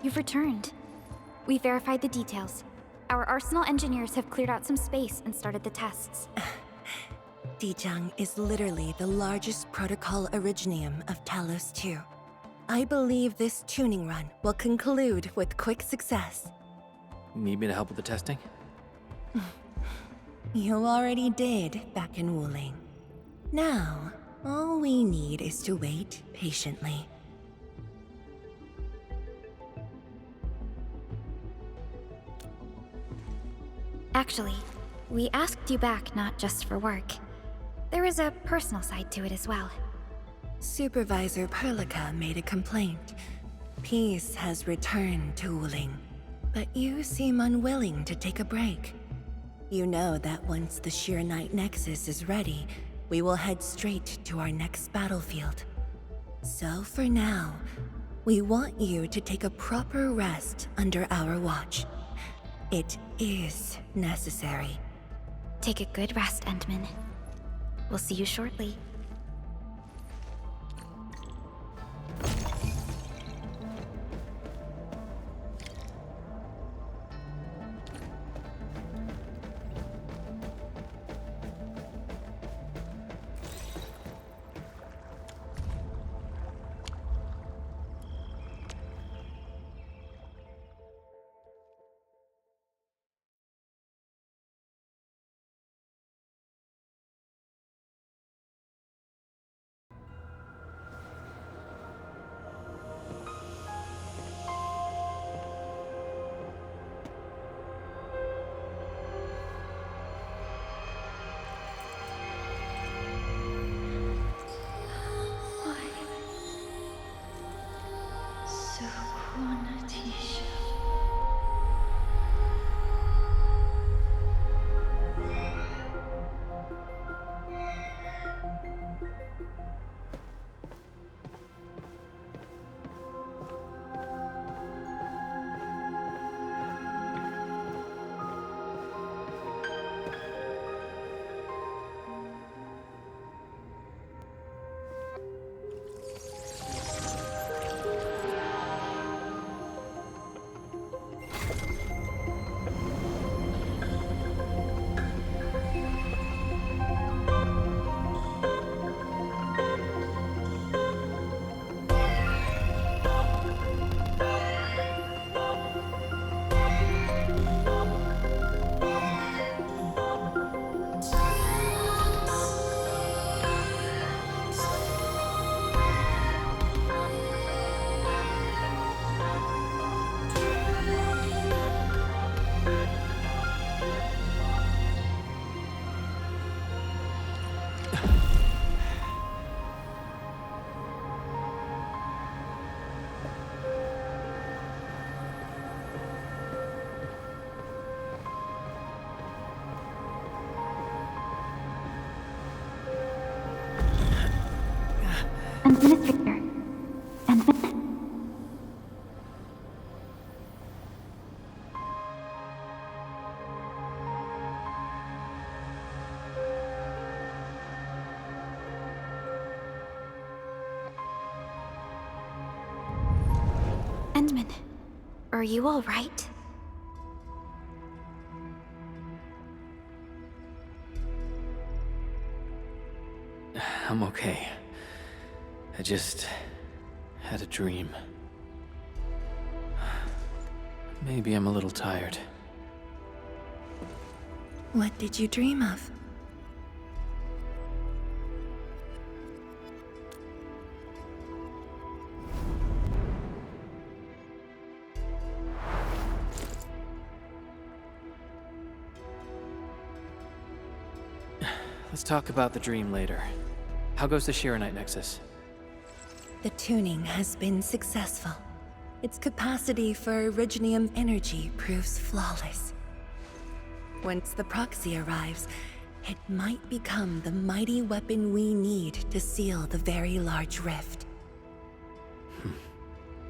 you've returned. We verified the details. Our Arsenal engineers have cleared out some space and started the tests. Dijang is literally the largest protocol originium of Talos 2. I believe this tuning run will conclude with quick success. Need me to help with the testing? You already did back in Wuling. Now, all we need is to wait patiently. Actually, we asked you back not just for work. There is a personal side to it as well. Supervisor Perlica made a complaint. Peace has returned to Wuling, but you seem unwilling to take a break. You know that once the Arknight Nexus is ready, we will head straight to our next battlefield. So for now, we want you to take a proper rest under our watch. It is necessary. Take a good rest, Endman. We'll see you shortly. Administrator. Endman. Endman, are you all right? I'm okay. I just had a dream. Maybe I'm a little tired. What did you dream of? Let's talk about the dream later. How goes the Arknight Nexus? The tuning has been successful. Its capacity for originium energy proves flawless. Once the proxy arrives, it might become the mighty weapon we need to seal the very large rift.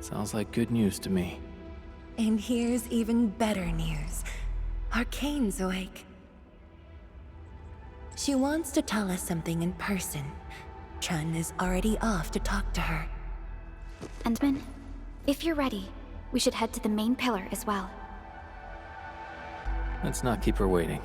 Sounds like good news to me. And here's even better news. Arcane's awake. She wants to tell us something in person. Chun is already off to talk to her. Endman, if you're ready, We should head to the main pillar as well. Let's not keep her waiting.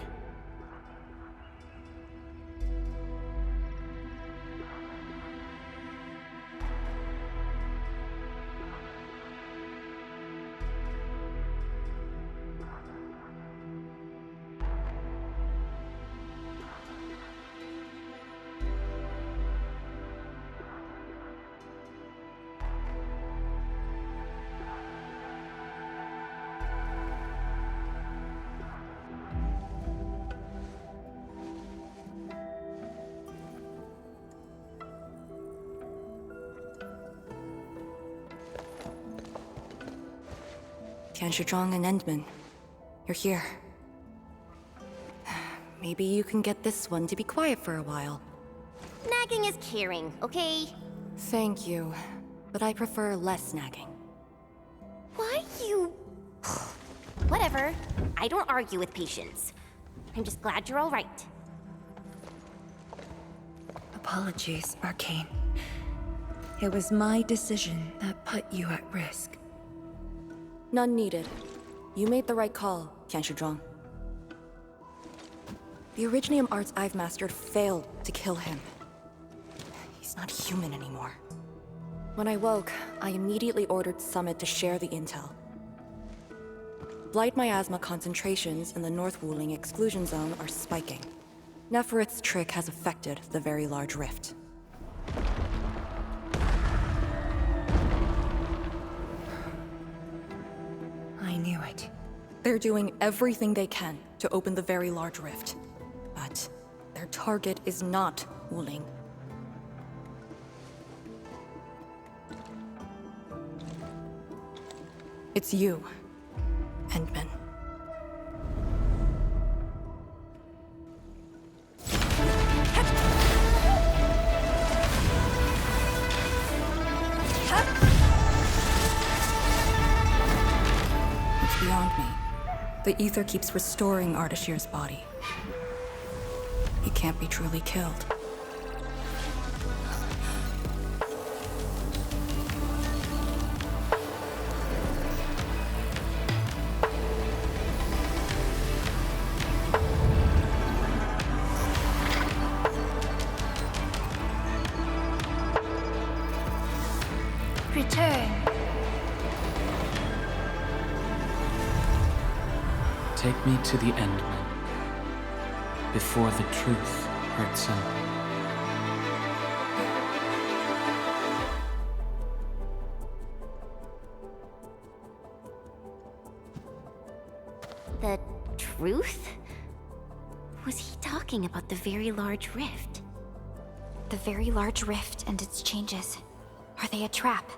Tianshizhuang and Endman, you're here. Maybe you can get this one to be quiet for a while. Nagging is caring, okay? Thank you, but I prefer less nagging. Why you... Whatever. I don't argue with patience. I'm just glad you're all right. Apologies, Arcane. It was my decision that put you at risk. None needed. You made the right call, Tianshizhuang. The Originium arts I've mastered failed to kill him. He's not human anymore. When I woke, I immediately ordered Summit to share the intel. Blight miasma concentrations in the North Wuling exclusion zone are spiking. Neferith's trick has affected the Very Large Rift. I knew it. They're doing everything they can to open the Very Large Rift. But their target is not Wuling. It's you, Endman. It's beyond me. The ether keeps restoring Ardashir's body. He can't be truly killed. Return. Take me to the Endman, before the truth hurts him. The truth? Was he talking about the Very Large Rift? The Very Large Rift and its changes. Are they a trap?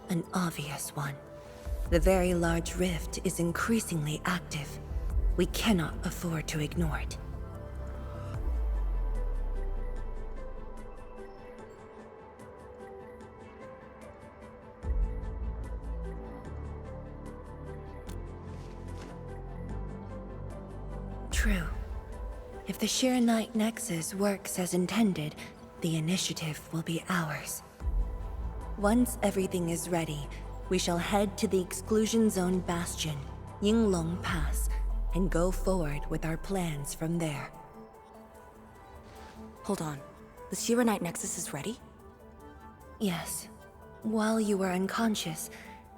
An obvious one. The Very Large Rift is increasingly active. We cannot afford to ignore it. True. If the Shiranite Nexus works as intended, the initiative will be ours. Once everything is ready, we shall head to the Exclusion Zone Bastion, Yinglong Pass, and go forward with our plans from there. Hold on. The Shiranite Nexus is ready? Yes. While you were unconscious,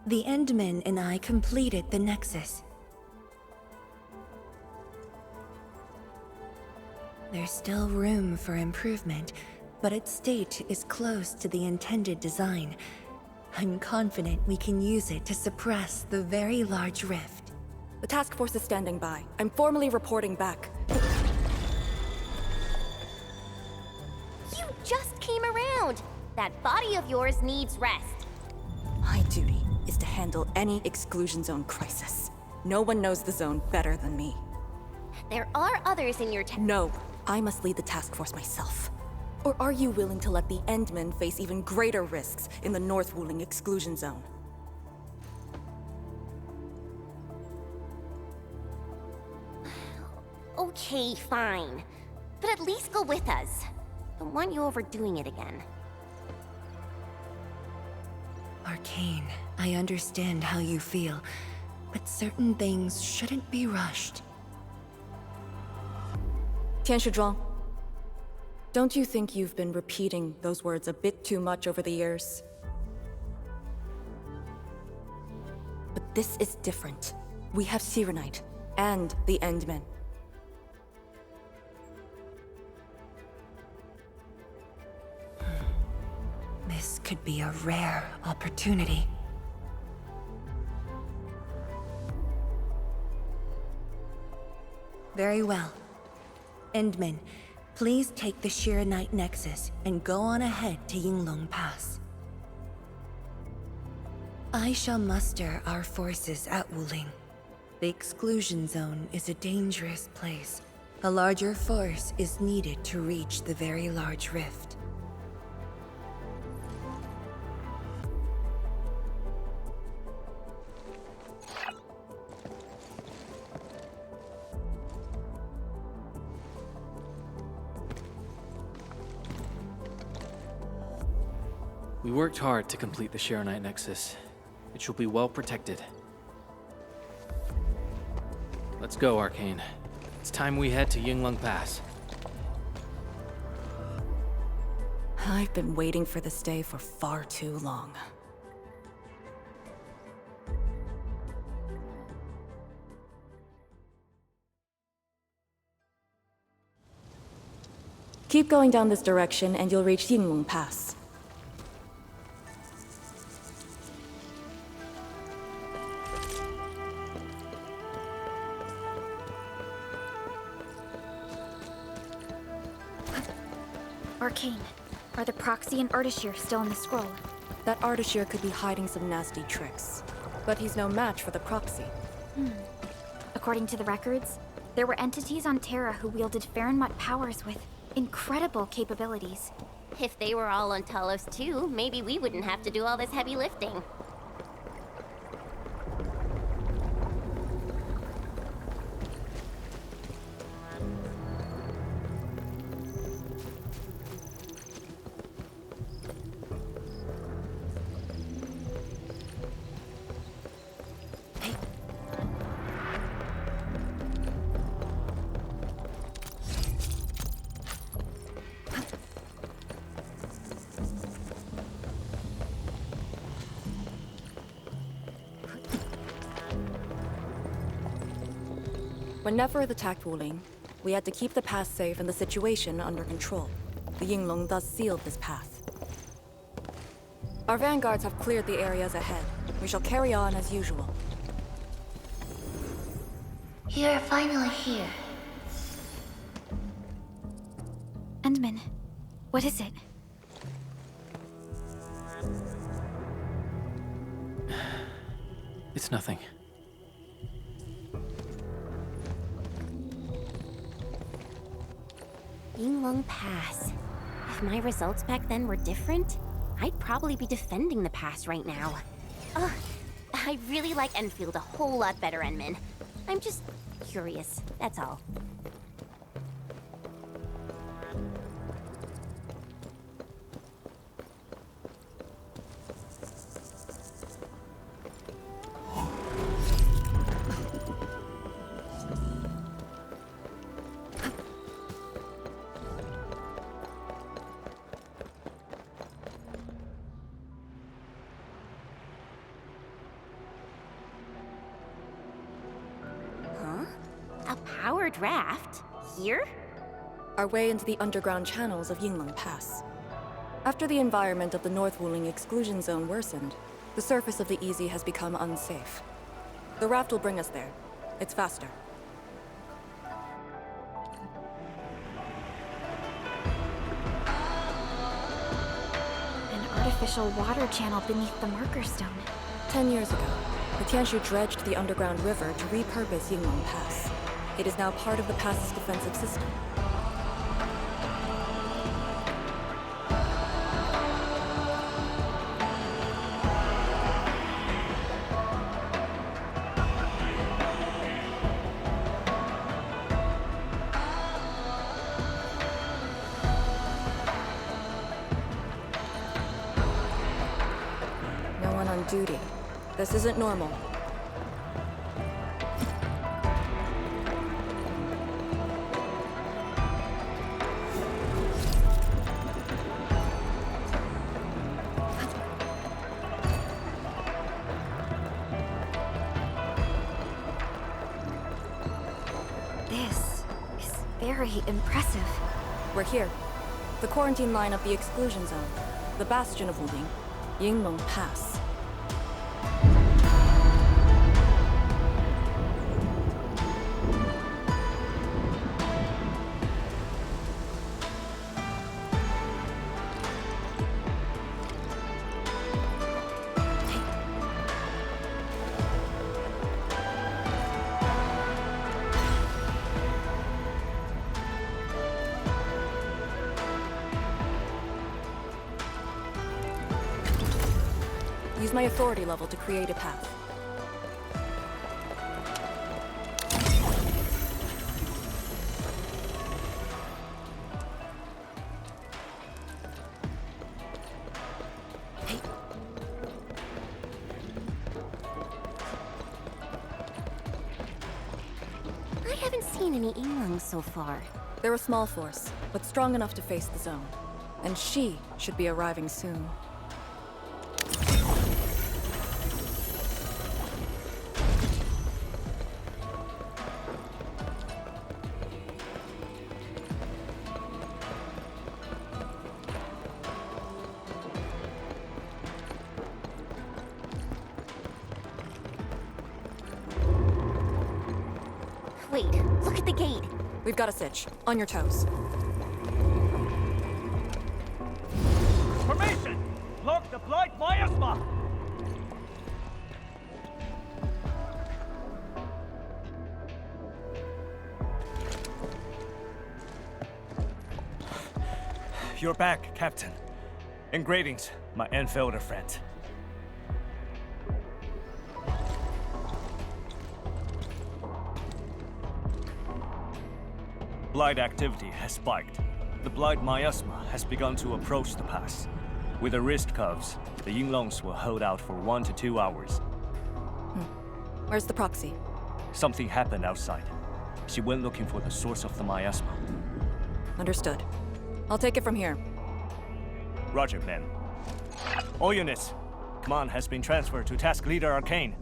the Endman and I completed the Nexus. There's still room for improvement, but its state is close to the intended design. I'm confident we can use it to suppress the Very Large Rift. The task force is standing by. I'm formally reporting back. You just came around! That body of yours needs rest. My duty is to handle any exclusion zone crisis. No one knows the zone better than me. There are others in your No, I must lead the task force myself. Or are you willing to let the Endmen face even greater risks in the North Wuling exclusion zone? Okay, fine. But at least go with us. Don't want you overdoing it again. Arcane, I understand how you feel, but certain things shouldn't be rushed. 天使庄, don't you think you've been repeating those words a bit too much over the years? But this is different. We have Sirenite and the Endmen. This could be a rare opportunity. Very well. Endman, please take the Shirenite Nexus and go on ahead to Yinglong Pass. I shall muster our forces at Wuling. The exclusion zone is a dangerous place. A larger force is needed to reach the very large rift. We worked hard to complete the Shirenite Nexus. It shall be well protected. Let's go, Arcane. It's time we head to Yinglong Pass. I've been waiting for this day for far too long. Keep going down this direction and you'll reach Yinglong Pass. Arcane, are the Proxy and Artishir still in the scroll? That Artishir could be hiding some nasty tricks, but he's no match for the Proxy. According to the records, there were entities on Terra who wielded Farenmut powers with incredible capabilities. If they were all on Talos too, maybe we wouldn't have to do all this heavy lifting. When Neferth attacked Wuling, we had to keep the pass safe and the situation under control. The Yinglong thus sealed this path. Our vanguards have cleared the areas ahead. We shall carry on as usual. You're finally here. Endman, what is it? It's nothing. Yinglong Pass. If my results back then were different, I'd probably be defending the pass right now. Ugh, I really like Enfield a whole lot better, Enman. I'm just curious, that's all. A powered raft? Here? Our way into the underground channels of Yinglong Pass. After the environment of the North Wuling exclusion zone worsened, the surface of the Easy has become unsafe. The raft will bring us there. It's faster. An artificial water channel beneath the marker stone. 10 years ago, the Tianshu dredged the underground river to repurpose Yinglong Pass. It is now part of the pass's defensive system. No one on duty. This isn't normal. This is very impressive. We're here. The quarantine line of the exclusion zone. The bastion of Wuling. Yinglong Pass. Use my authority level to create a path. I haven't seen any Yinglongs so far. They're a small force, but strong enough to face the zone. And she should be arriving soon. Wait, look at the gate. We've got a sitch. On your toes. Formation! Block the blight miasma! You're back, Captain. And greetings, my Enfielder friend. Blight activity has spiked. The blight miasma has begun to approach the pass. With the wrist cuffs, the Yinglongs will hold out for 1 to 2 hours. Where's the proxy? Something happened outside. She went looking for the source of the miasma. Understood. I'll take it from here. Roger, ma'am. All units, command has been transferred to Task Leader Arcane.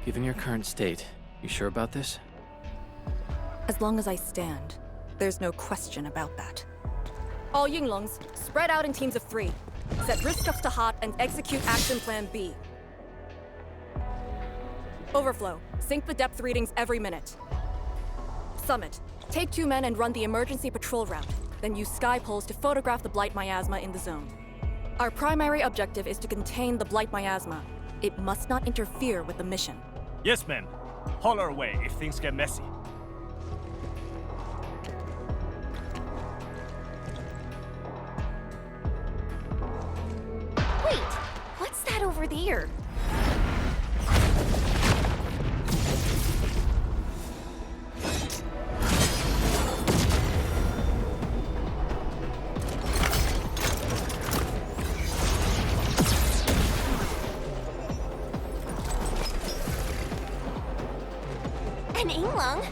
Given your current state, you sure about this? As long as I stand, there's no question about that. All Yinglongs, spread out in teams of 3. Set wrist cuffs to hot and execute Action Plan B. Overflow, sync the depth readings every minute. Summit, take 2 men and run the emergency patrol route, then use sky poles to photograph the blight miasma in the zone. Our primary objective is to contain the blight miasma. It must not interfere with the mission. Yes, ma'am. Holler away if things get messy. Wait, what's that over there? An Yinglong?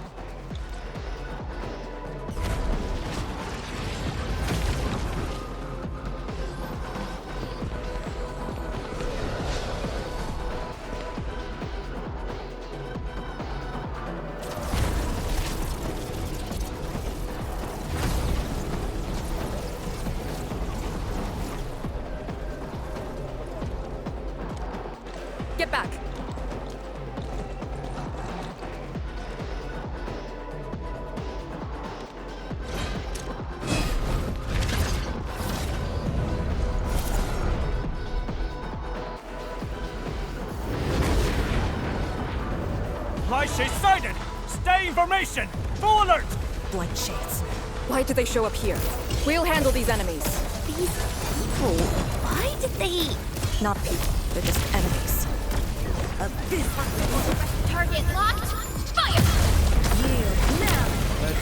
Get back! Blight shade sighted! Stay in formation! Full alert! Blight shades. Why did they show up here? We'll handle these enemies. These people, why did they... Not people, they're just enemies. Target locked. Fire! Yield now. Let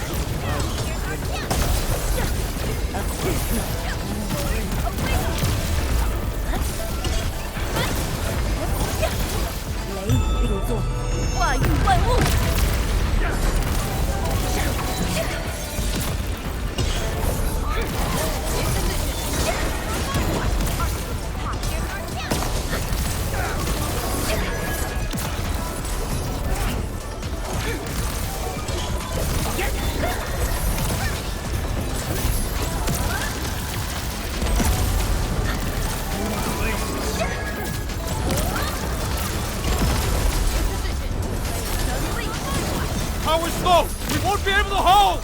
go! We won't be able to hold!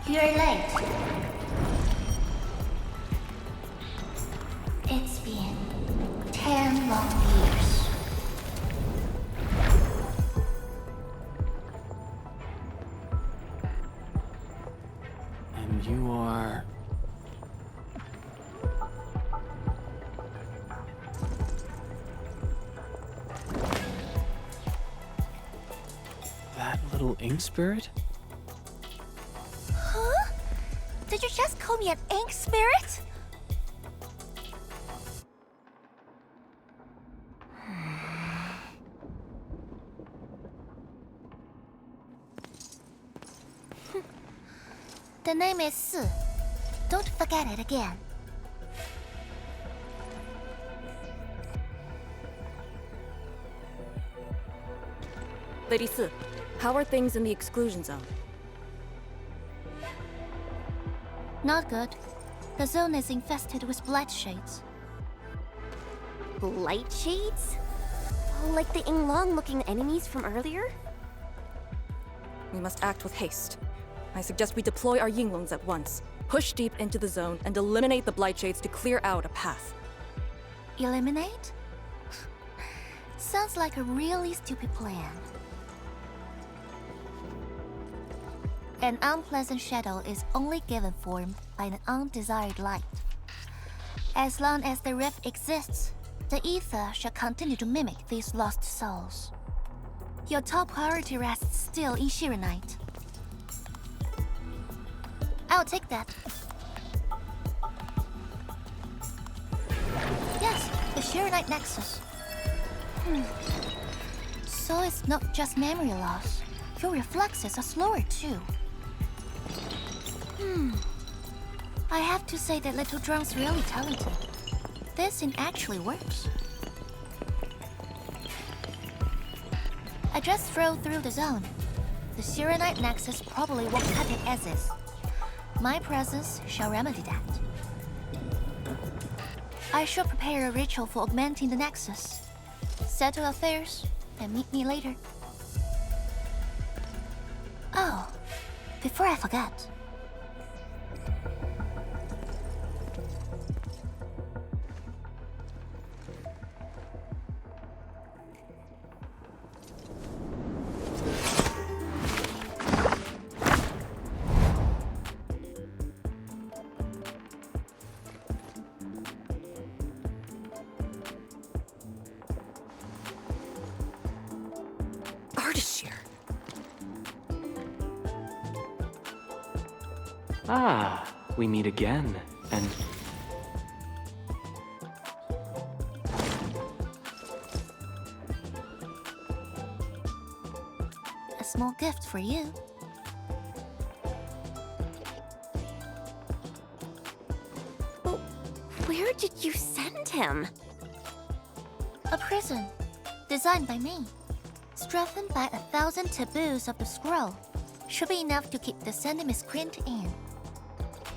You're late. It's been 10 long years. And you are... that little ink spirit? Huh? Did you just call me an ink spirit? The name is Si. Don't forget it again. Lady Si, how are things in the exclusion zone? Not good. The zone is infested with blight shades. Blight shades? Like the Yinglong-looking enemies from earlier? We must act with haste. I suggest we deploy our Yinglongs at once, push deep into the zone, and eliminate the blight shades to clear out a path. Eliminate? Sounds like a really stupid plan. An unpleasant shadow is only given form by an undesired light. As long as the rift exists, the ether shall continue to mimic these lost souls. Your top priority rests still in Shirenite. I'll take that. Yes, the Shirenite Nexus. So it's not just memory loss. Your reflexes are slower too. I have to say that Little Drone's really talented. This thing actually works. I just drove through the zone. The Shirenite Nexus probably won't cut it as is. My presence shall remedy that. I shall prepare a ritual for augmenting the Nexus. Settle affairs, and meet me later. Oh, before I forget. Ah, we meet again, and... A small gift for you. Where did you send him? A prison, designed by me. Strengthened by 1,000 taboos of the scroll. Should be enough to keep the sending miscreant in.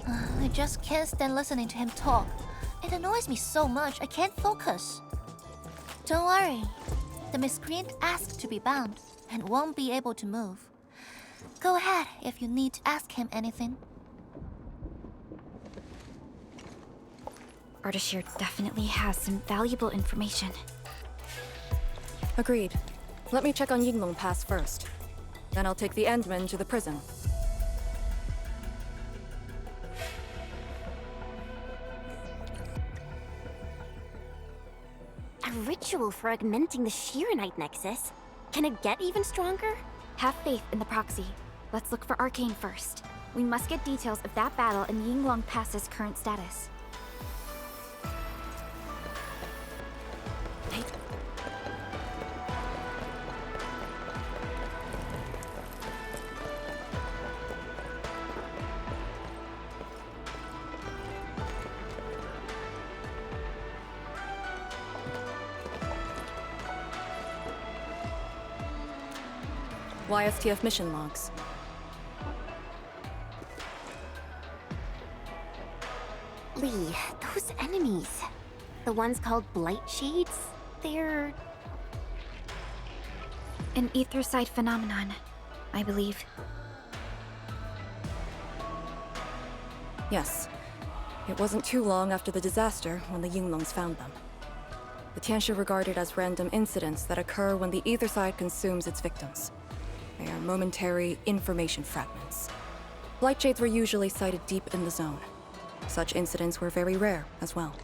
I just can't stand listening to him talk. It annoys me so much I can't focus. Don't worry. The miscreant asked to be bound and won't be able to move. Go ahead if you need to ask him anything. Ardashir definitely has some valuable information. Agreed. Let me check on Yinglong Pass first. Then I'll take the Endmen to the prison. A ritual for augmenting the Shiranite Nexus? Can it get even stronger? Have faith in the proxy. Let's look for Arcane first. We must get details of that battle and Yinglong Pass's current status. YSTF mission logs. Lee, those enemies. The ones called Blight Shades? They're... An ether-side phenomenon, I believe. Yes. It wasn't too long after the disaster when the Yinglongs found them. The Tianshi are regarded as random incidents that occur when the ether side consumes its victims. They are momentary information fragments. Blight Shades were usually sighted deep in the zone. Such incidents were very rare as well.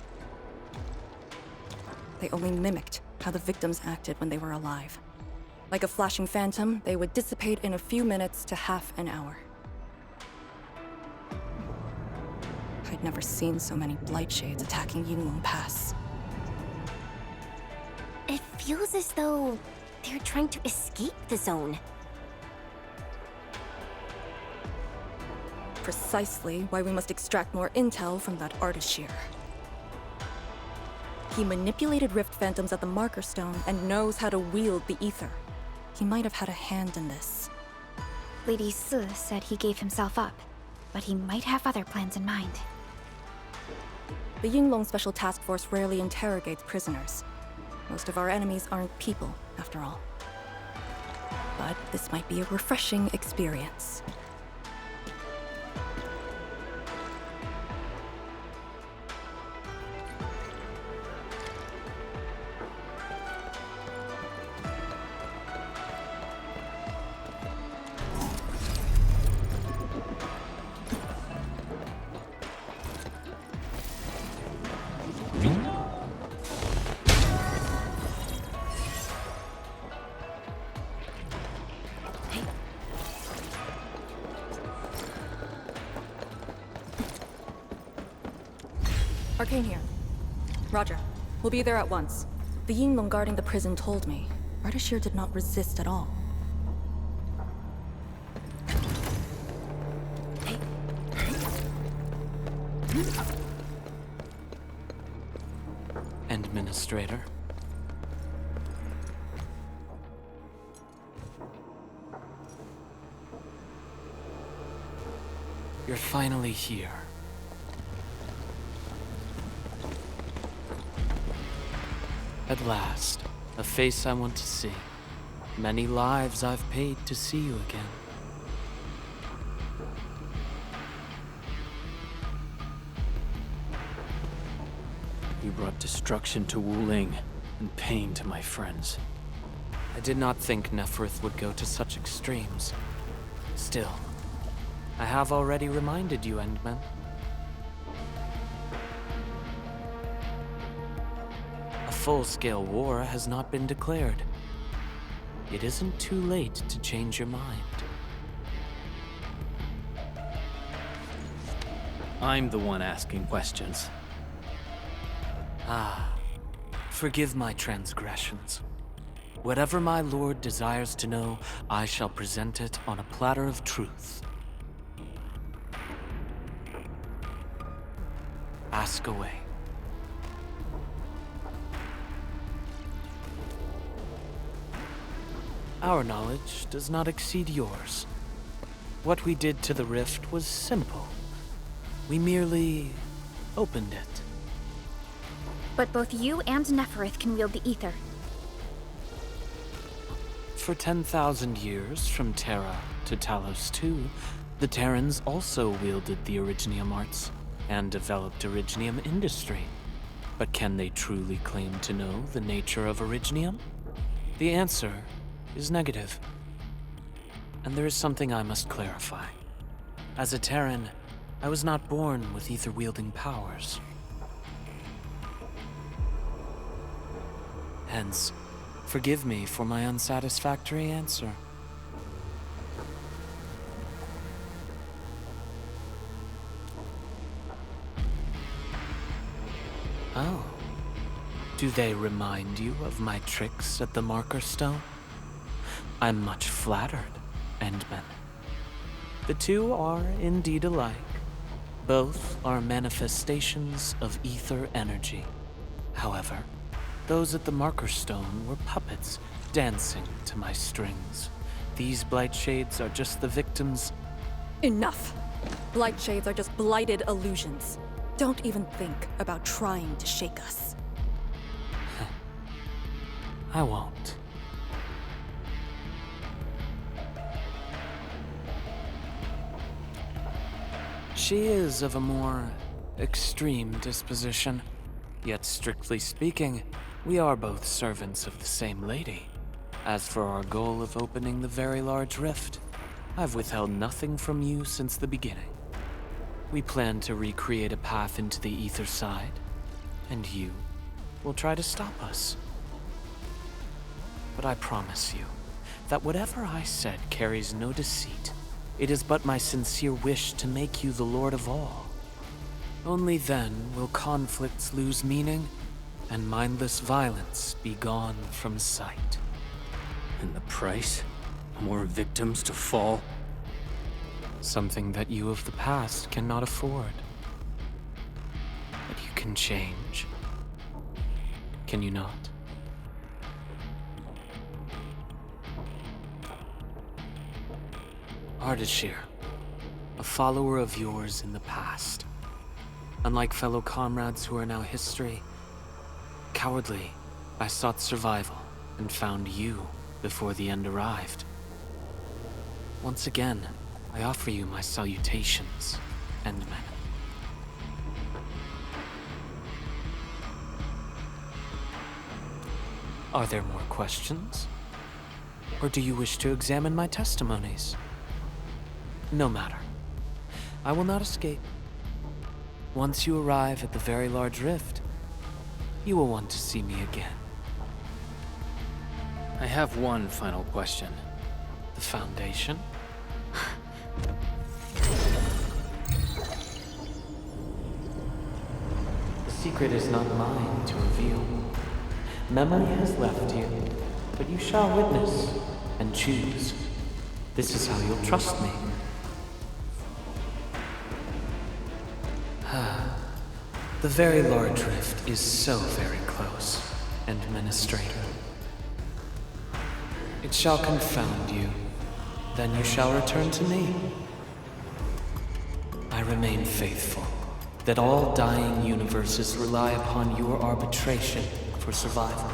They only mimicked how the victims acted when they were alive. Like a flashing phantom, they would dissipate in a few minutes to half an hour. I'd never seen so many Blight Shades attacking Yinglong Pass. It feels as though they're trying to escape the zone. Precisely why we must extract more intel from that Ardashir. He manipulated Rift Phantoms at the Marker Stone and knows how to wield the ether. He might have had a hand in this. Lady Si said he gave himself up, but he might have other plans in mind. The Yinglong Special Task Force rarely interrogates prisoners. Most of our enemies aren't people, after all. But this might be a refreshing experience. Arcane here. Roger. We'll be there at once. The Yinglong guarding the prison told me Ardashir did not resist at all. Administrator. You're finally here. At last, a face I want to see. Many lives I've paid to see you again. You brought destruction to Wuling and pain to my friends. I did not think Neferth would go to such extremes. Still, I have already reminded you, Endmen. A full-scale war has not been declared. It isn't too late to change your mind. I'm the one asking questions. Ah, forgive my transgressions. Whatever my lord desires to know, I shall present it on a platter of truth. Ask away. Our knowledge does not exceed yours. What we did to the rift was simple. We merely opened it. But both you and Neferth can wield the ether. For 10,000 years from Terra, to Talos II, the Terrans also wielded the Originium arts and developed Originium industry. But can they truly claim to know the nature of Originium? The answer is negative. And there is something I must clarify. As a Terran, I was not born with ether-wielding powers. Hence, forgive me for my unsatisfactory answer. Oh. Do they remind you of my tricks at the Marker Stone? I'm much flattered, Endman. The two are indeed alike. Both are manifestations of ether energy. However, those at the Marker Stone were puppets dancing to my strings. These blight shades are just the victims. Enough! Blight shades are just blighted illusions. Don't even think about trying to shake us. I won't. She is of a more extreme disposition. Yet strictly speaking, we are both servants of the same lady. As for our goal of opening the very large rift, I've withheld nothing from you since the beginning. We plan to recreate a path into the ether side, and you will try to stop us. But I promise you that whatever I said carries no deceit. It is but my sincere wish to make you the Lord of all. Only then will conflicts lose meaning and mindless violence be gone from sight. And the price? More victims to fall? Something that you of the past cannot afford. But you can change. Can you not? Ardashir, a follower of yours in the past. Unlike fellow comrades who are now history, cowardly, I sought survival and found you before the end arrived. Once again, I offer you my salutations, Endman. Are there more questions? Or do you wish to examine my testimonies? No matter. I will not escape. Once you arrive at the very large rift, you will want to see me again. I have one final question. The Foundation? The secret is not mine to reveal. Memory has left you, but you shall witness and choose. This is how you'll trust me. The very large rift is so very close, Administrator. It shall confound you. Then you shall return to me. I remain faithful that all dying universes rely upon your arbitration for survival.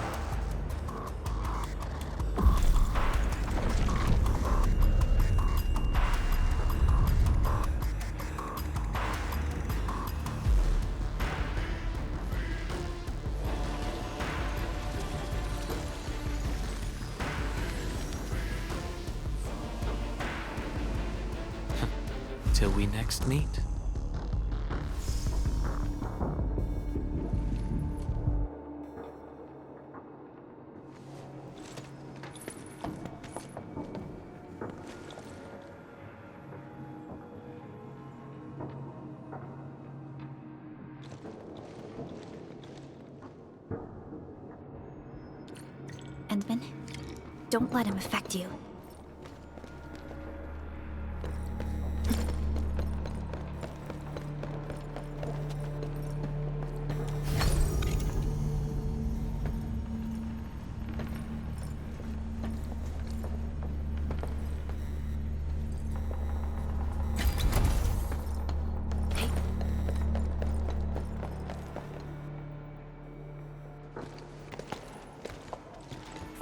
Till we next meet. Endman, don't let him affect you.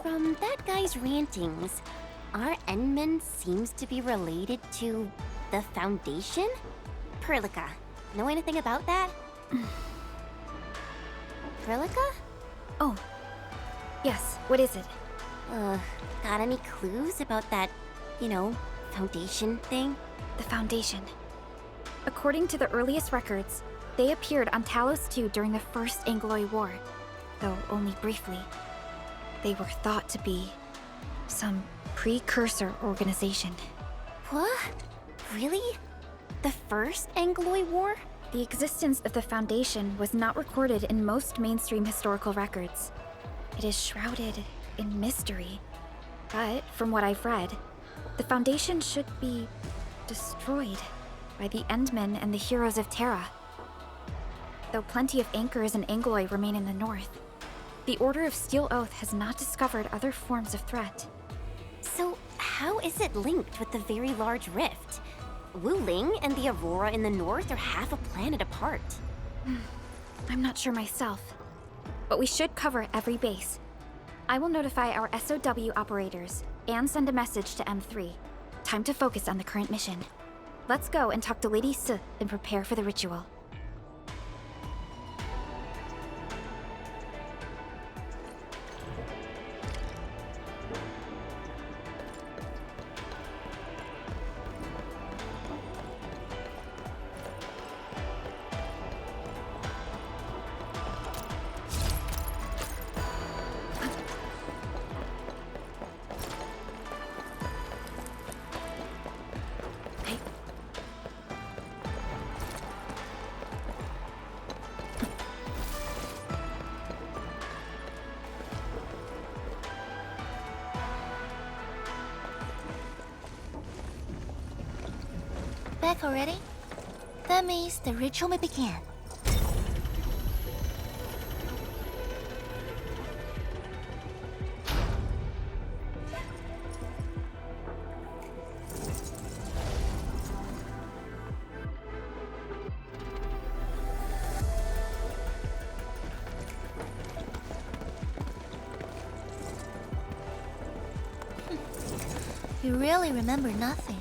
From that guy's rantings, our Endman seems to be related to the Foundation? Perlica, know anything about that? Perlica? Oh, yes, what is it? Got any clues about that, Foundation thing? The Foundation. According to the earliest records, they appeared on Talos II during the First Angloy War, though only briefly. They were thought to be some precursor organization. What? Really? The First Angloy War? The existence of the Foundation was not recorded in most mainstream historical records. It is shrouded in mystery. But, from what I've read, the Foundation should be destroyed by the Endmen and the heroes of Terra. Though plenty of anchors and Angloy remain in the north, the Order of Steel Oath has not discovered other forms of threat. So, how is it linked with the very large rift? Wuling and the Aurora in the north are half a planet apart. I'm not sure myself, but we should cover every base. I will notify our SOW operators and send a message to M3. Time to focus on the current mission. Let's go and talk to Lady S and prepare for the ritual. Back already? That means the ritual may begin. You really remember nothing.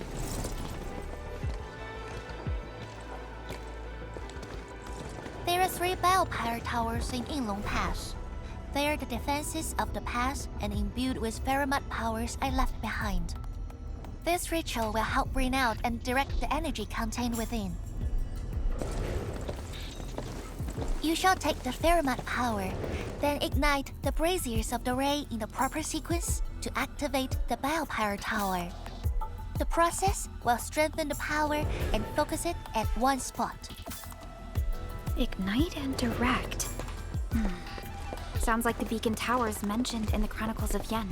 There are 3 biopower towers in Yinglong Pass. They are the defenses of the pass and imbued with Faramut powers I left behind. This ritual will help bring out and direct the energy contained within. You shall take the Faramut power, then ignite the braziers of the ray in the proper sequence to activate the biopower tower. The process will strengthen the power and focus it at one spot. Ignite and direct. Sounds like the beacon towers mentioned in the Chronicles of Yen.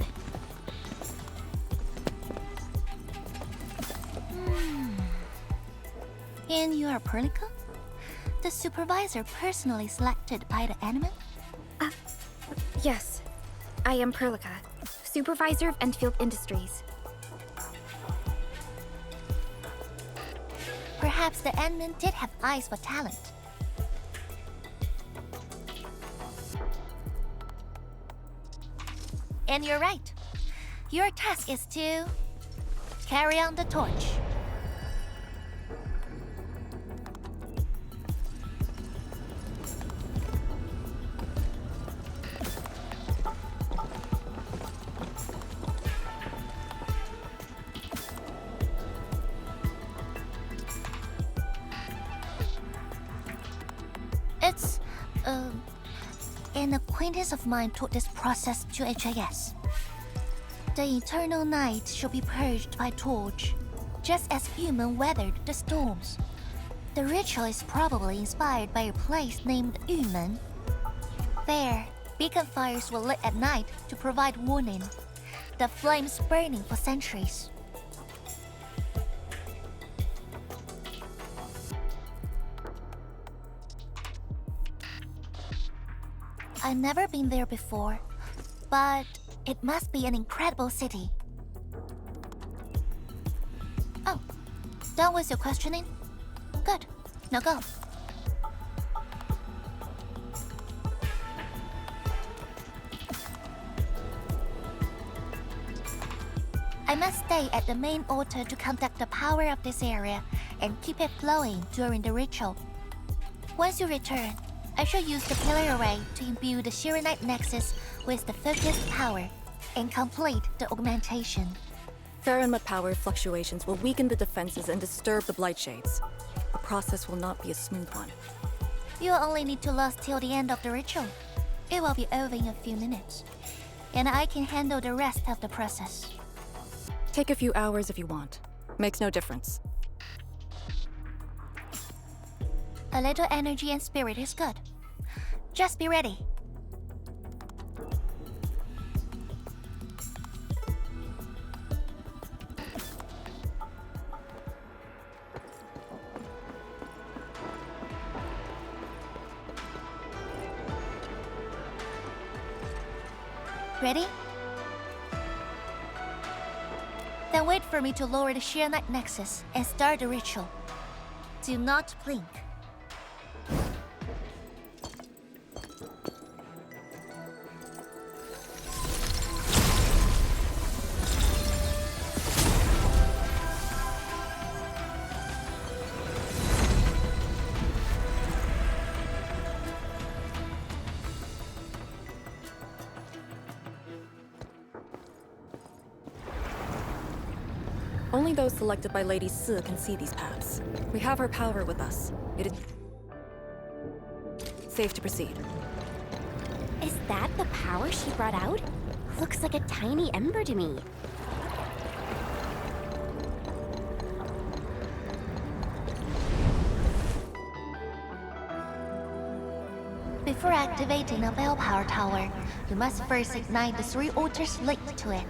And you are Perlica? The supervisor personally selected by the enemy? Yes, I am Perlica, supervisor of Endfield Industries. Perhaps the Endmen did have eyes for talent. And you're right. Your task is to carry on the torch. It's, an acquaintance of mine taught this process to HIS. The eternal night shall be purged by torch, just as human weathered the storms. The ritual is probably inspired by a place named Yumen. There, beacon fires were lit at night to provide warning, the flames burning for centuries. I've never been there before, but it must be an incredible city. Oh, done with your questioning? Good. Now go. I I must stay at the main altar to conduct the power of this area and keep it flowing during the ritual. Once you return, I shall use the pillar array to imbue the Shiranite Nexus with the focused power and complete the augmentation. Faramut power fluctuations will weaken the defenses and disturb the Blight Shades. The process will not be a smooth one. You'll only need to last till the end of the ritual. It will be over in a few minutes, and I can handle the rest of the process. Take a few hours if you want. Makes no difference. A little energy and spirit is good. Just be ready. Ready? Then wait for me to lower the Shiranite Nexus and start the ritual. Do not blink. Only those selected by Lady Si can see these paths. We have her power with us. It is safe to proceed. Is that the power she brought out? Looks like a tiny ember to me. Before activating a Bell Power Tower, you must first ignite the 3 altars linked to it.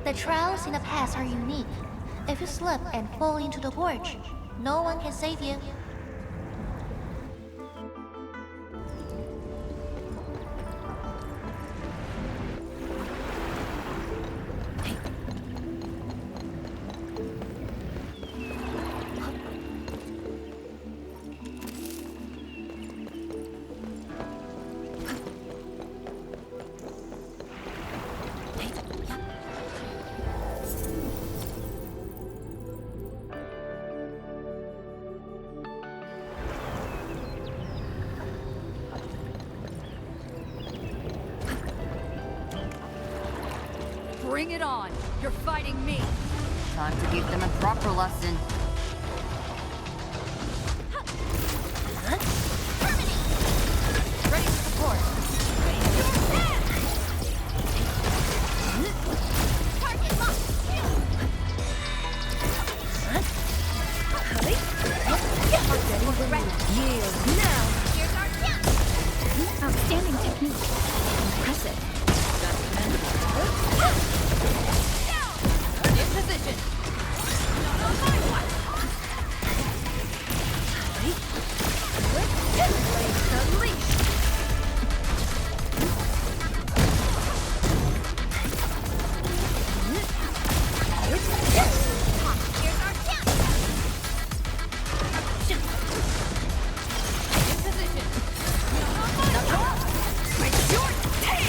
The trials in the past are unique. If you slip and fall into the gorge, no one can save you. Bring it on! You're fighting me! Time to give them a proper lesson. Ready to support! Target locked! Yield now! Here's our chance! Outstanding technique. Impressive. That's commendable. In position! Not on my watch! Place the leash! Here's our chance! In position! Not on my watch! It's your day!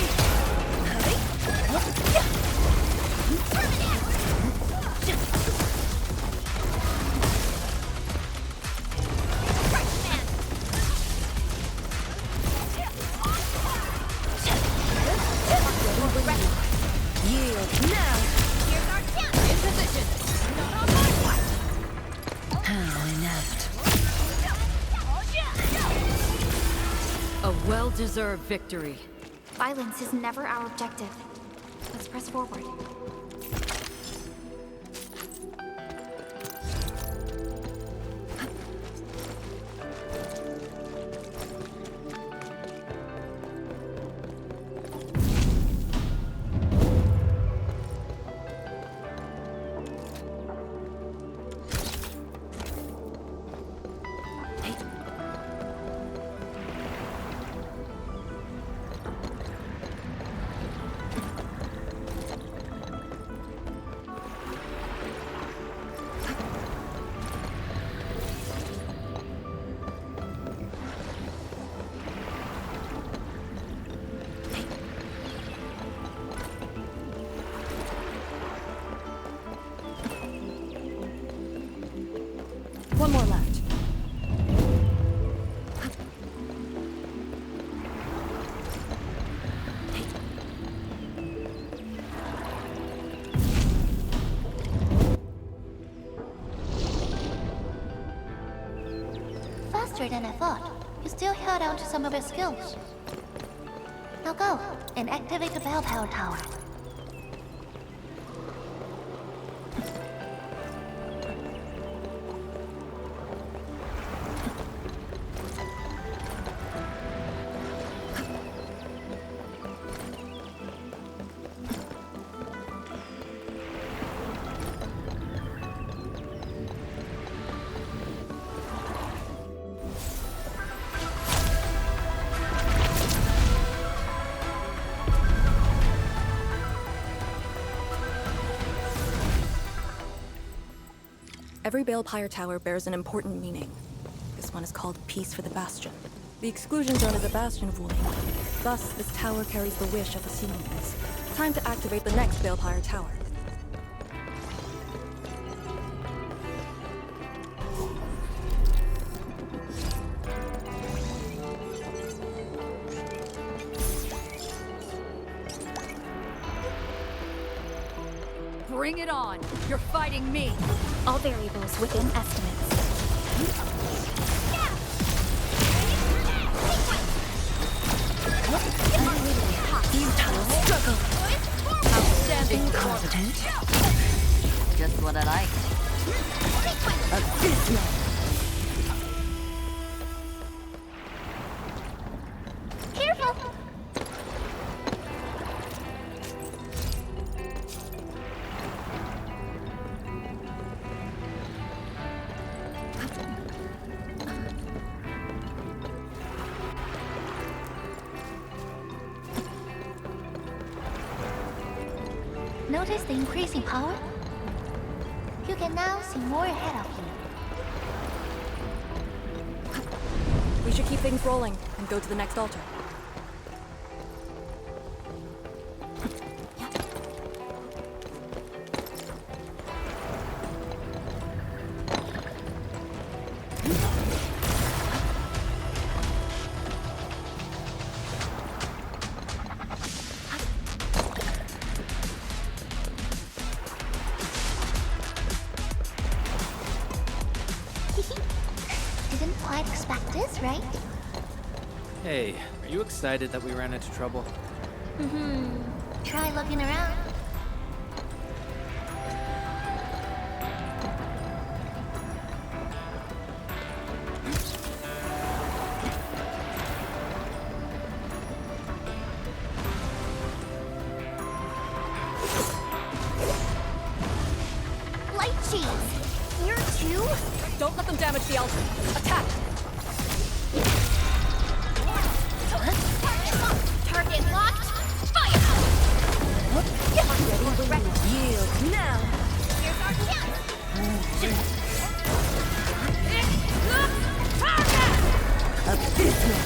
Yield now! Here's our chance! In position! Not on my watch! How inept. A well-deserved victory. Violence is never our objective. Let's press forward. One more left. Faster than I thought. You still held on to some of your skills. Now go and activate the bell power tower. Every Balefire tower bears an important meaning. This one is called Peace for the Bastion. The exclusion zone is a bastion of Wuling. Thus, this tower carries the wish of the Seamoons. Time to activate the next Balefire tower. Bring it on! You're fighting me! All variables within estimates. Futile struggle. Outstanding Incompetent. Just what I like. Abysmal. Careful! Notice the increasing power? You can now see more ahead of you. We should keep things rolling and go to the next altar. Didn't quite expect this, right? Hey, are you excited that we ran into trouble? Try looking around. Light cheese! You're too? Don't let them damage the altar. Attack! Target locked! Fire! Yield now. Here's our chance! Abysmal.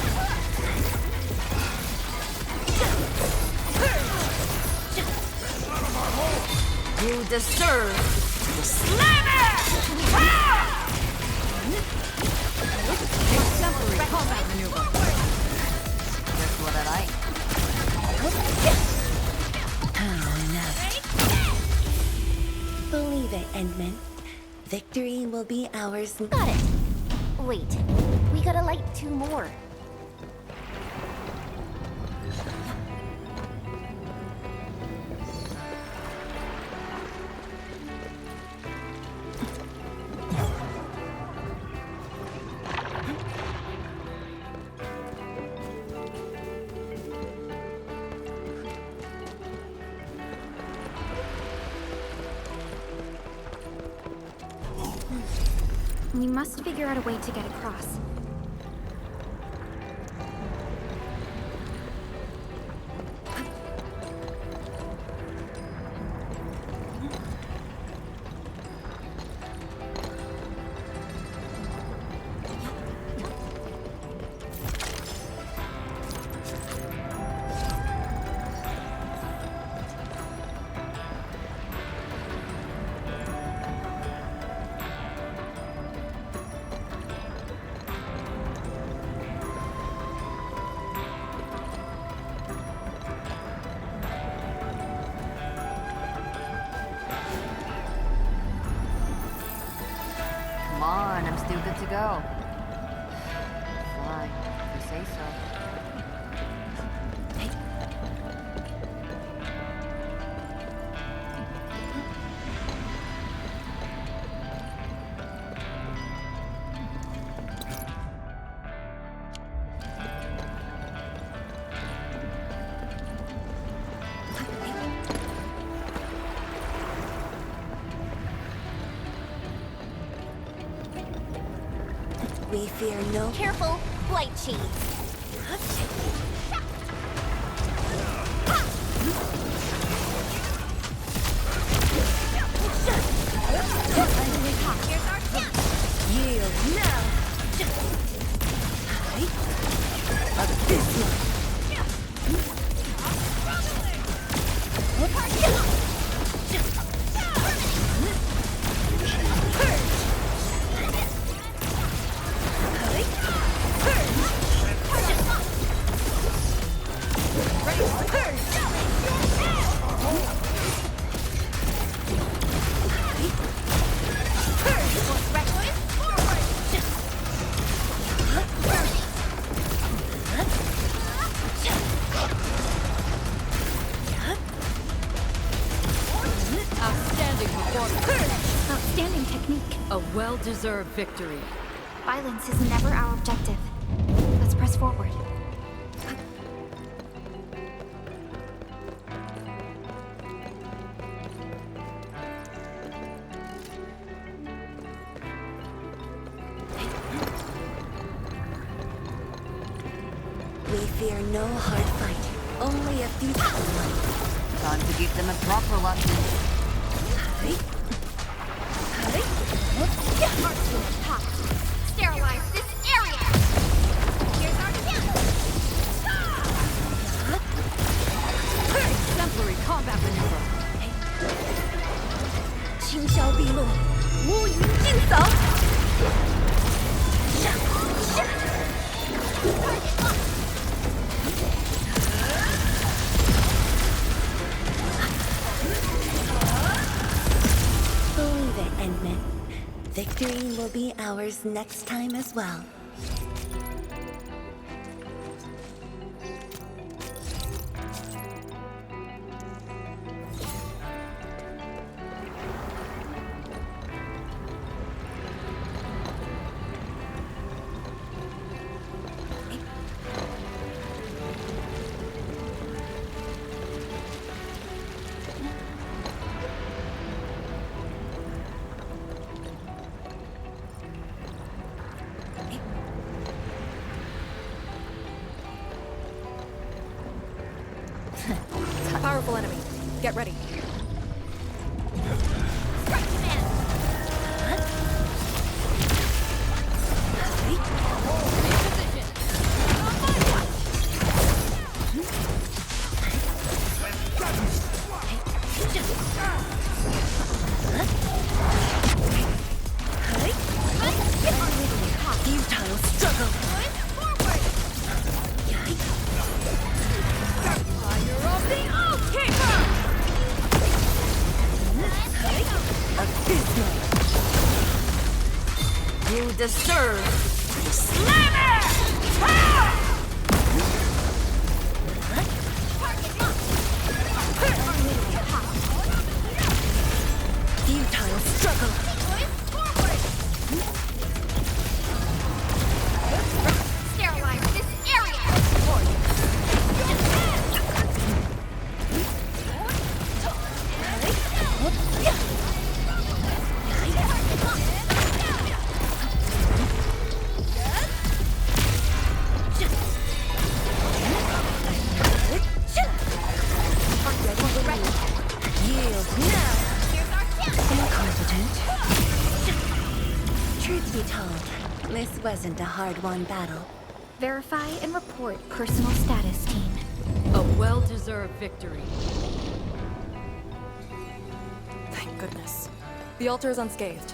You deserve to slam it! Exemplary combat maneuver. Just what I like. Believe it, Endman. Victory will be ours. Got it. Wait, we gotta light 2 more. We must figure out a way to get across. on, I'm still good to go. Fine, if you say so. We fear no... Careful, light cheese. Yield now! Abysmal! Outstanding performance. Outstanding technique. A well-deserved victory. Violence is never our objective. Let's press forward. We fear no hard fight, only a few... Time to give them a proper lesson. Sterilize this area! Here's our chance! Exemplary combat maneuver. 轻销毕露，乌云尽扫。Believe it, Endman. Victory will be ours next time as well. Powerful enemy. Get ready. Strike command! In position. On my watch. Futile struggle. Forward. Fire of the Oathkeeper! Abysmal. You deserve Slammer! Futile struggle. Sterilize this area! Yield now. Here's our chance! Incompetent. Truth be told, this wasn't a hard-won battle. Verify and report personal status, team. A well-deserved victory. Thank goodness. The altar is unscathed.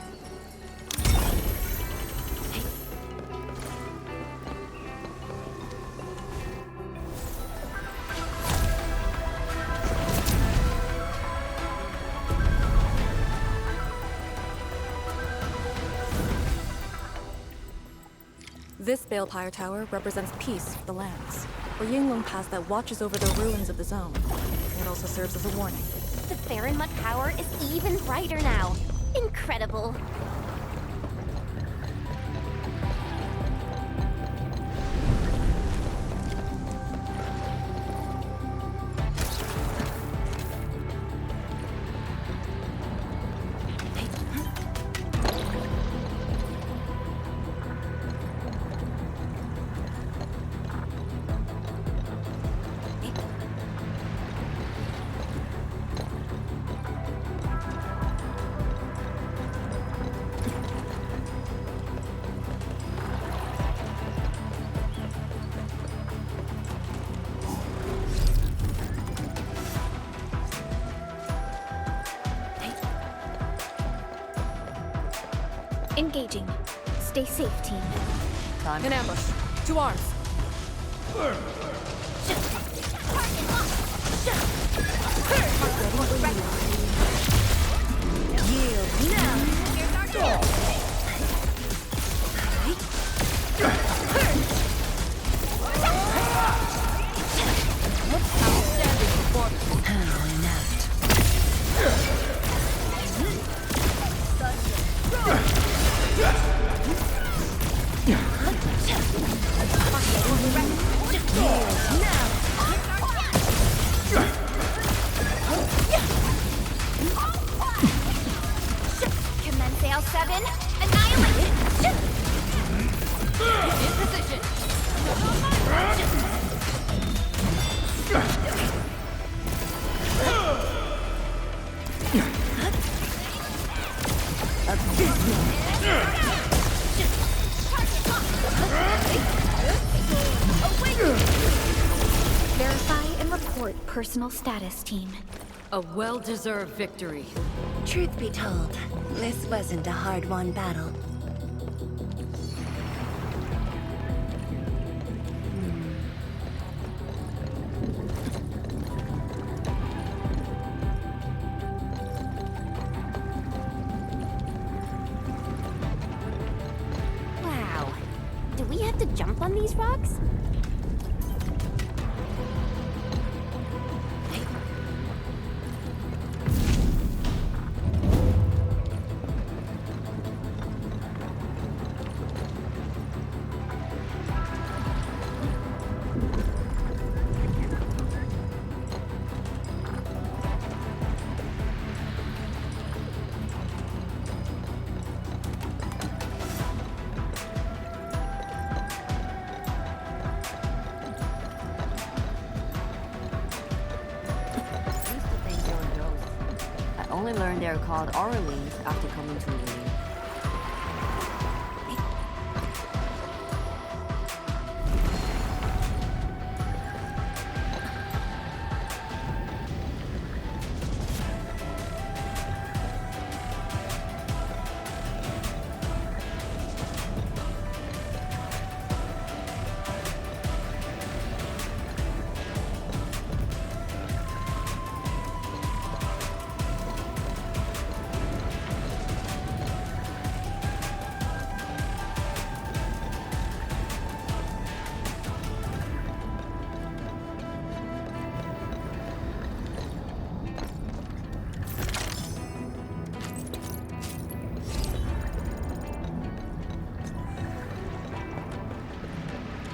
This Balefire Tower represents peace for the lands, or Yinglong Pass that watches over the ruins of the zone. It also serves as a warning. The Farinmut power is even brighter now. Incredible. Engaging. Stay safe, team. Time. In ambush. To arms. Yield now! Outstanding performance. How inept. Commence L7. Annihilate! In position. Verify and report personal status, team. A well-deserved victory. Truth be told, this wasn't a hard-won battle. Wow. Do we have to jump on these rocks? I only learned they're called Orlings after coming to Uni.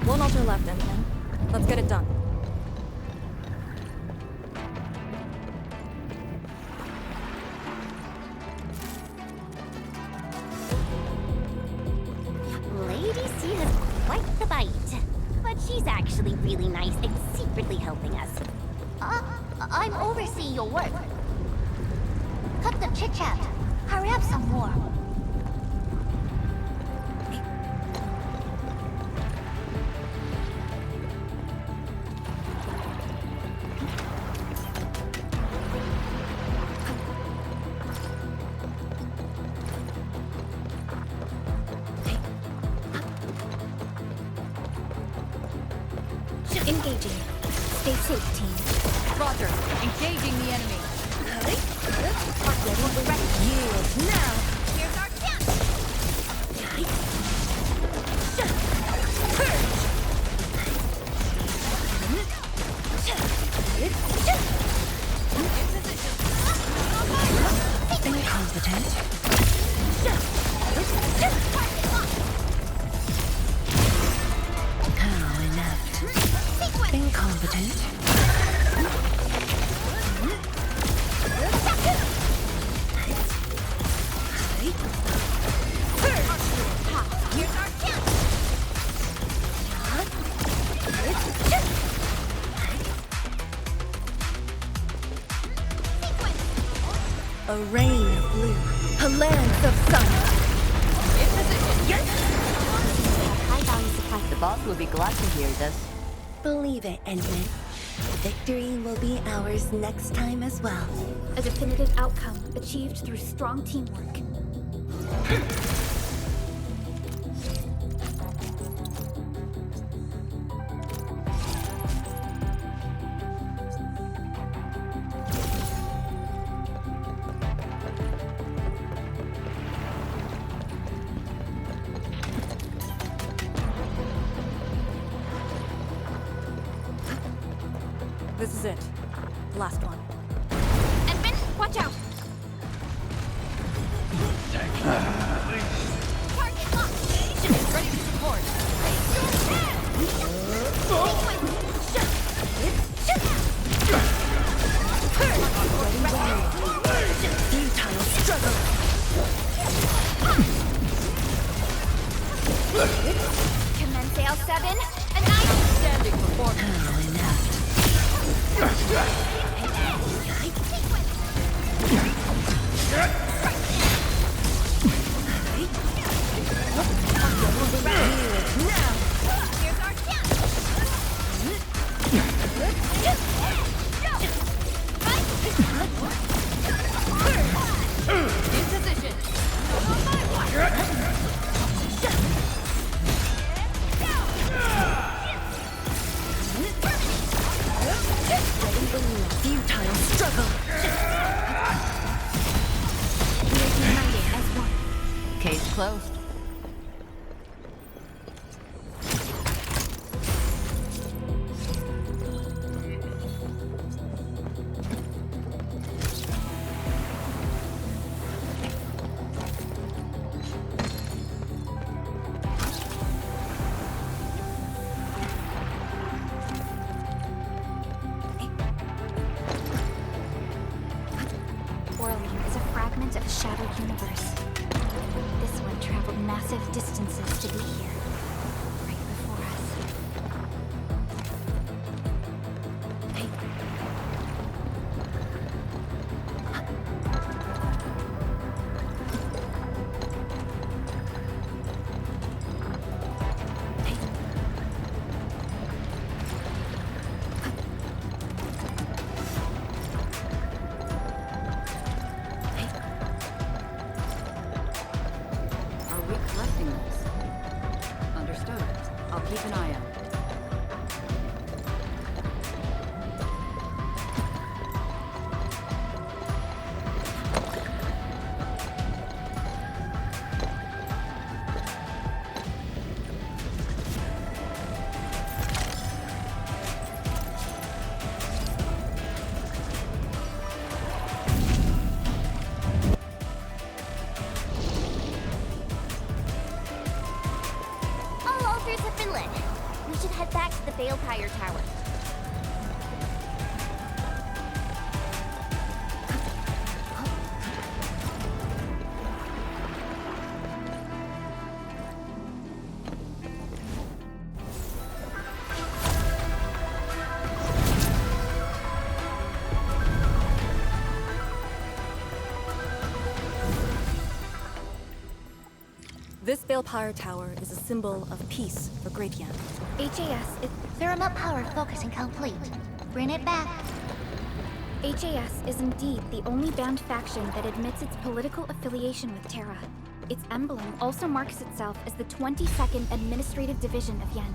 One altar left, Ensign. Let's get it done. Lady C has quite the bite. But she's actually really nice and secretly helping us. I'm overseeing your work. Cut the chit-chat. Hurry up some more. Engaging. Stay safe, team. Roger. Engaging the enemy. Yield now! Here's our chance. Incompetent. How inept. Incompetent. Here's our chance! A rain of blue. A lance of sun. In position! High value supplies. The boss will be glad to hear this. Believe it, Endman. Victory will be ours next time as well. A definitive outcome achieved through strong teamwork. This is it. The last one. Edmund, watch out! Target locked! Ready to support! Futile struggle. Commence AL7, and I... Standing performance! How inept. Here's our chance! In position! On my watch! Futile struggle. United as one. Case closed. Orlean is a fragment of a shattered universe. This one traveled massive distances to be here, right before us. Are we collecting this? Understood. I'll keep an eye out. All altars have been lit. We should head back to the Balefire Tower. This Balefire Tower is a symbol of peace for Great Yan. HAS is... Thermal power focusing complete. Bring it back. HAS is indeed the only banned faction that admits its political affiliation with Terra. Its emblem also marks itself as the 22nd Administrative Division of Yen.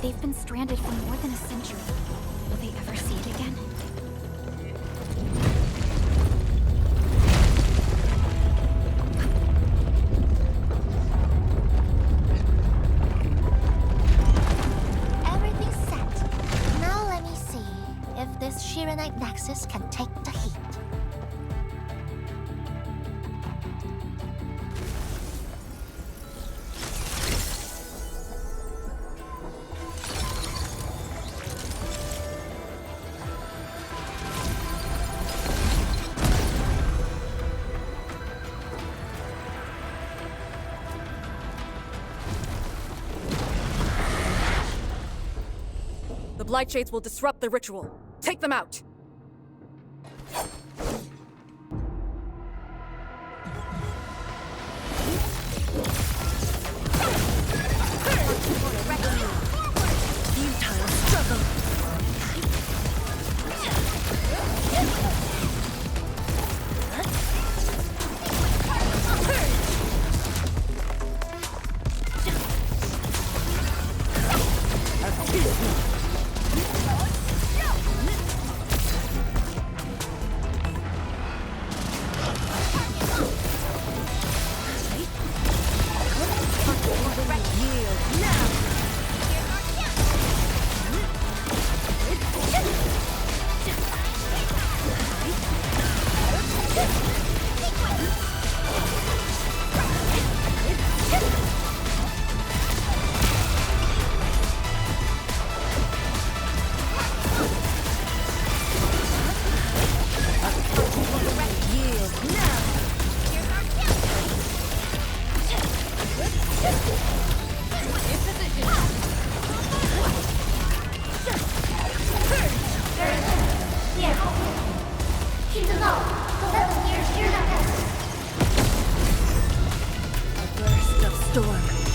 They've been stranded for more than a century. Will they ever see it again? Everything's set. Now let me see if this Shiranite Nexus can take the heat. light shades will disrupt the ritual. Take them out! Futile struggle.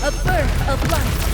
A birth of light.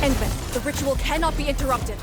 Endman, the ritual cannot be interrupted.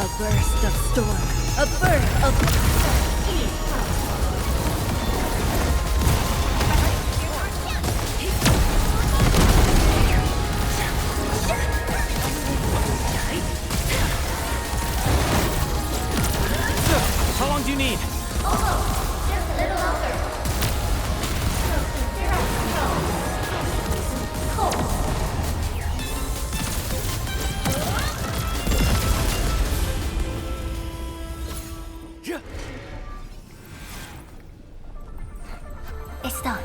A burst of storm. A birth of... How long do you need? Almost. Just a little longer. It's done.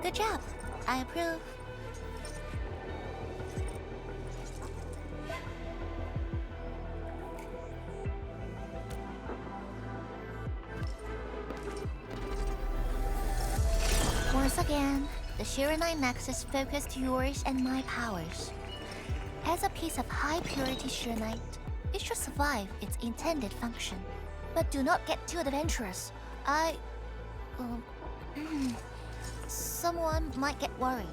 Good job. I approve. Once again, the Shiranite Nexus focused yours and my powers. As a piece of high-purity Shiranite, it should survive its intended function. But do not get too adventurous. Someone might get worried.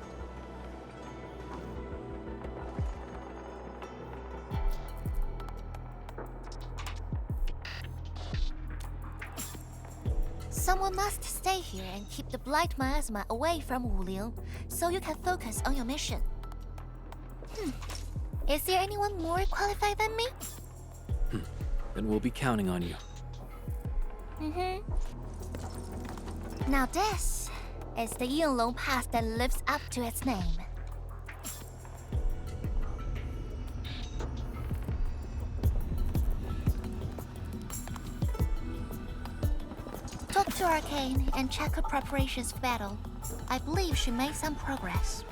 Someone must stay here and keep the Blight Miasma away from Wuliu, so you can focus on your mission. Is there anyone more qualified than me? Then we'll be counting on you. Now this is the Yinglong Pass that lives up to its name. Talk to Arcane and check her preparations for battle. I believe she made some progress.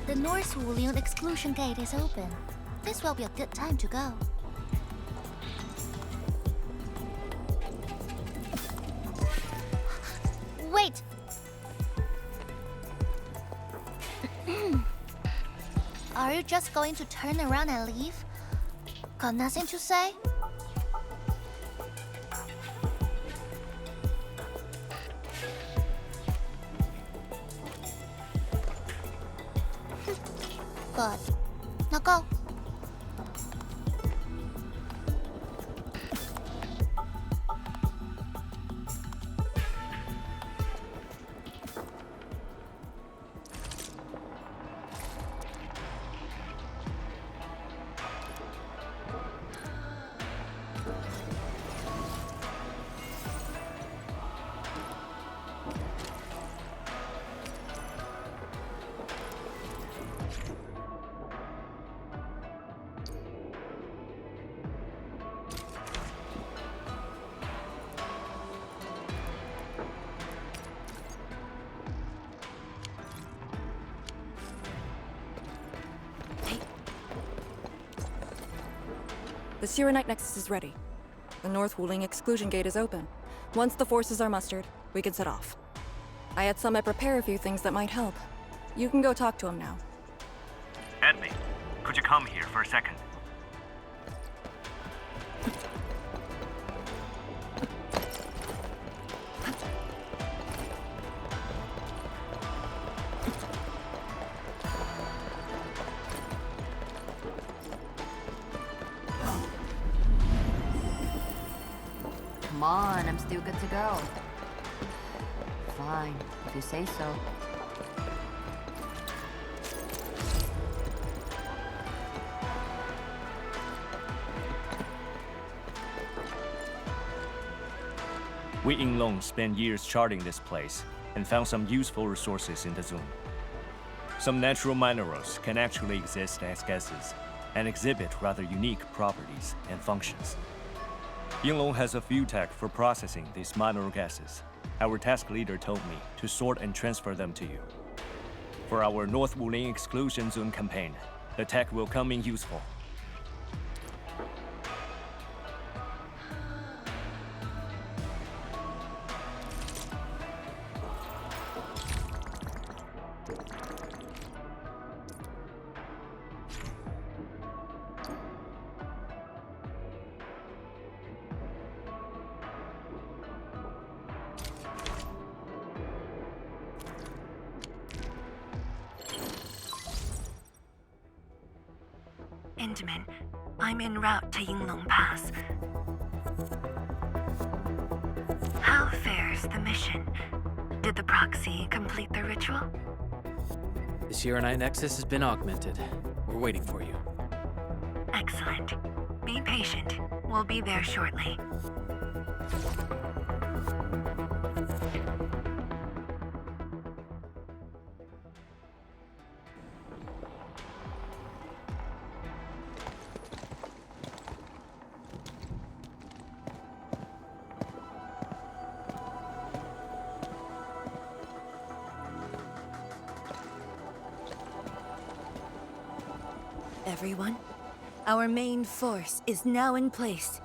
The North Wulian exclusion gate is open. This will be a good time to go. Wait! Are you just going to turn around and leave? Got nothing to say? Good. Now go. The Shiranite Nexus is ready. The North Wuling exclusion gate is open. Once the forces are mustered, we can set off. I had Summit prepare a few things that might help. You can go talk to him now. Edme, could you come here for a second? Come on, I'm still good to go. Fine, if you say so. We Yinglong spent years charting this place and found some useful resources in the zone. Some natural minerals can actually exist as gases and exhibit rather unique properties and functions. Yinglong has a few tech for processing these mineral gases. Our task leader told me to sort and transfer them to you. For our North Wuling exclusion zone campaign, the tech will come in useful. Endman, I'm en route to Yinglong Pass. How fares the mission? Did the proxy complete the ritual? The Sierra Knight Nexus has been augmented. We're waiting for you. Excellent. Be patient. We'll be there shortly. Everyone, our main force is now in place.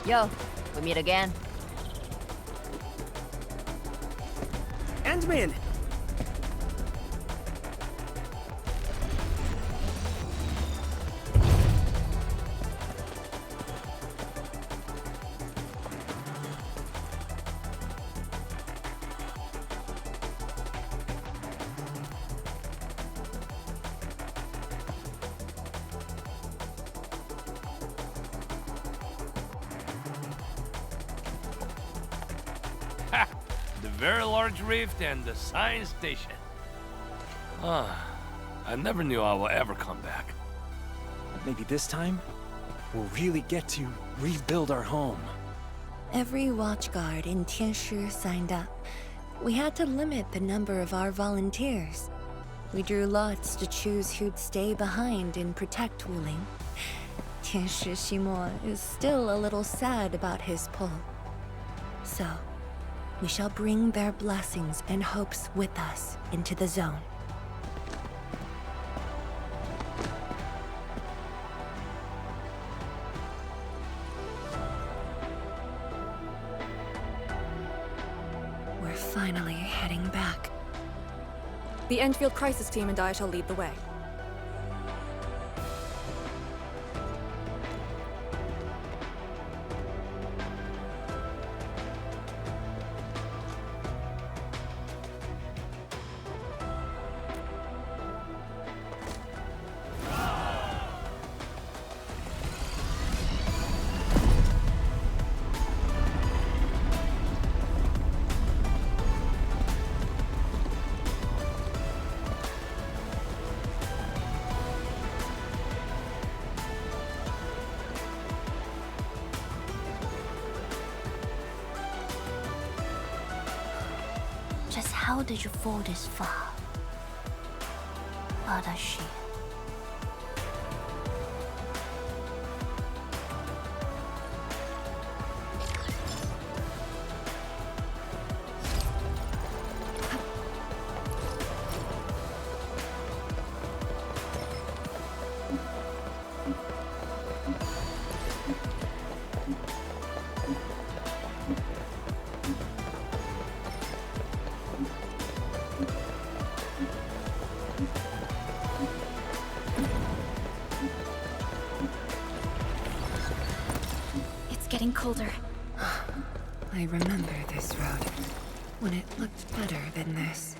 Yo, we meet again. Endman! The very large rift and the science station. I never knew I would ever come back. Maybe this time, we'll really get to rebuild our home. Every watchguard in Tianshi signed up. We had to limit the number of our volunteers. We drew lots to choose who'd stay behind and protect Wuling. Tianshi Ximo is still a little sad about his pull. So, we shall bring their blessings and hopes with us into the zone. We're finally heading back. The Endfield crisis team and I shall lead the way. Just how did you fall this far? Adashi. Getting colder. I remember this road, when it looked better than this.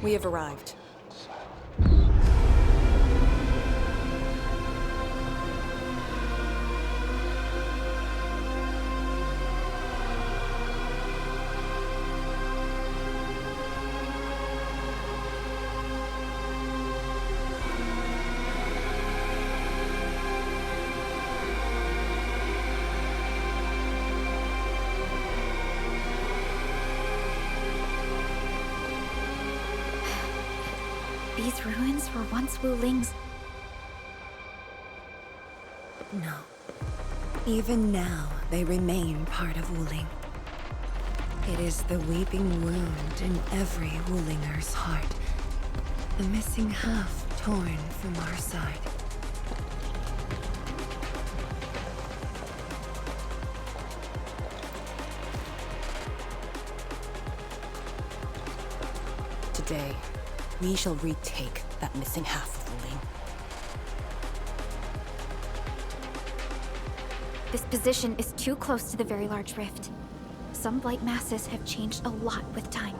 We have arrived. These ruins were once Wuling's. No. Even now, they remain part of Wuling. It is the weeping wound in every Wulinger's heart. The missing half torn from our side. Today, we shall retake that missing half of Wuling. This position is too close to the very large rift. Some blight masses have changed a lot with time.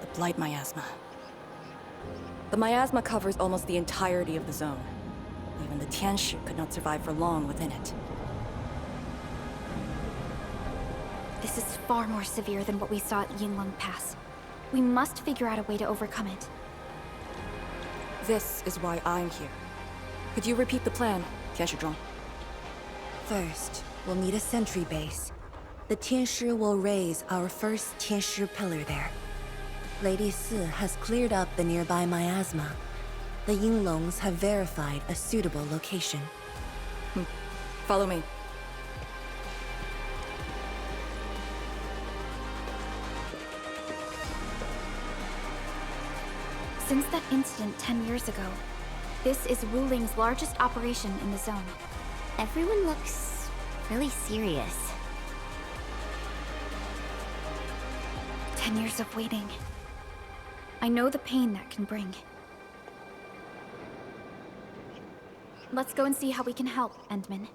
The Blight Miasma. The miasma covers almost the entirety of the zone. Even the Tianshi could not survive for long within it. This is far more severe than what we saw at Yinglong Pass. We must figure out a way to overcome it. This is why I'm here. Could you repeat the plan, Tianshi? First, we'll need a sentry base. The Tianshi will raise our first Tianshi pillar there. Lady Si has cleared up the nearby miasma. The Yinglongs have verified a suitable location. Follow me. Since that incident 10 years ago, this is Wuling's largest operation in the zone. Everyone looks really serious. 10 years of waiting. I know the pain that can bring. Let's go and see how we can help, Endman.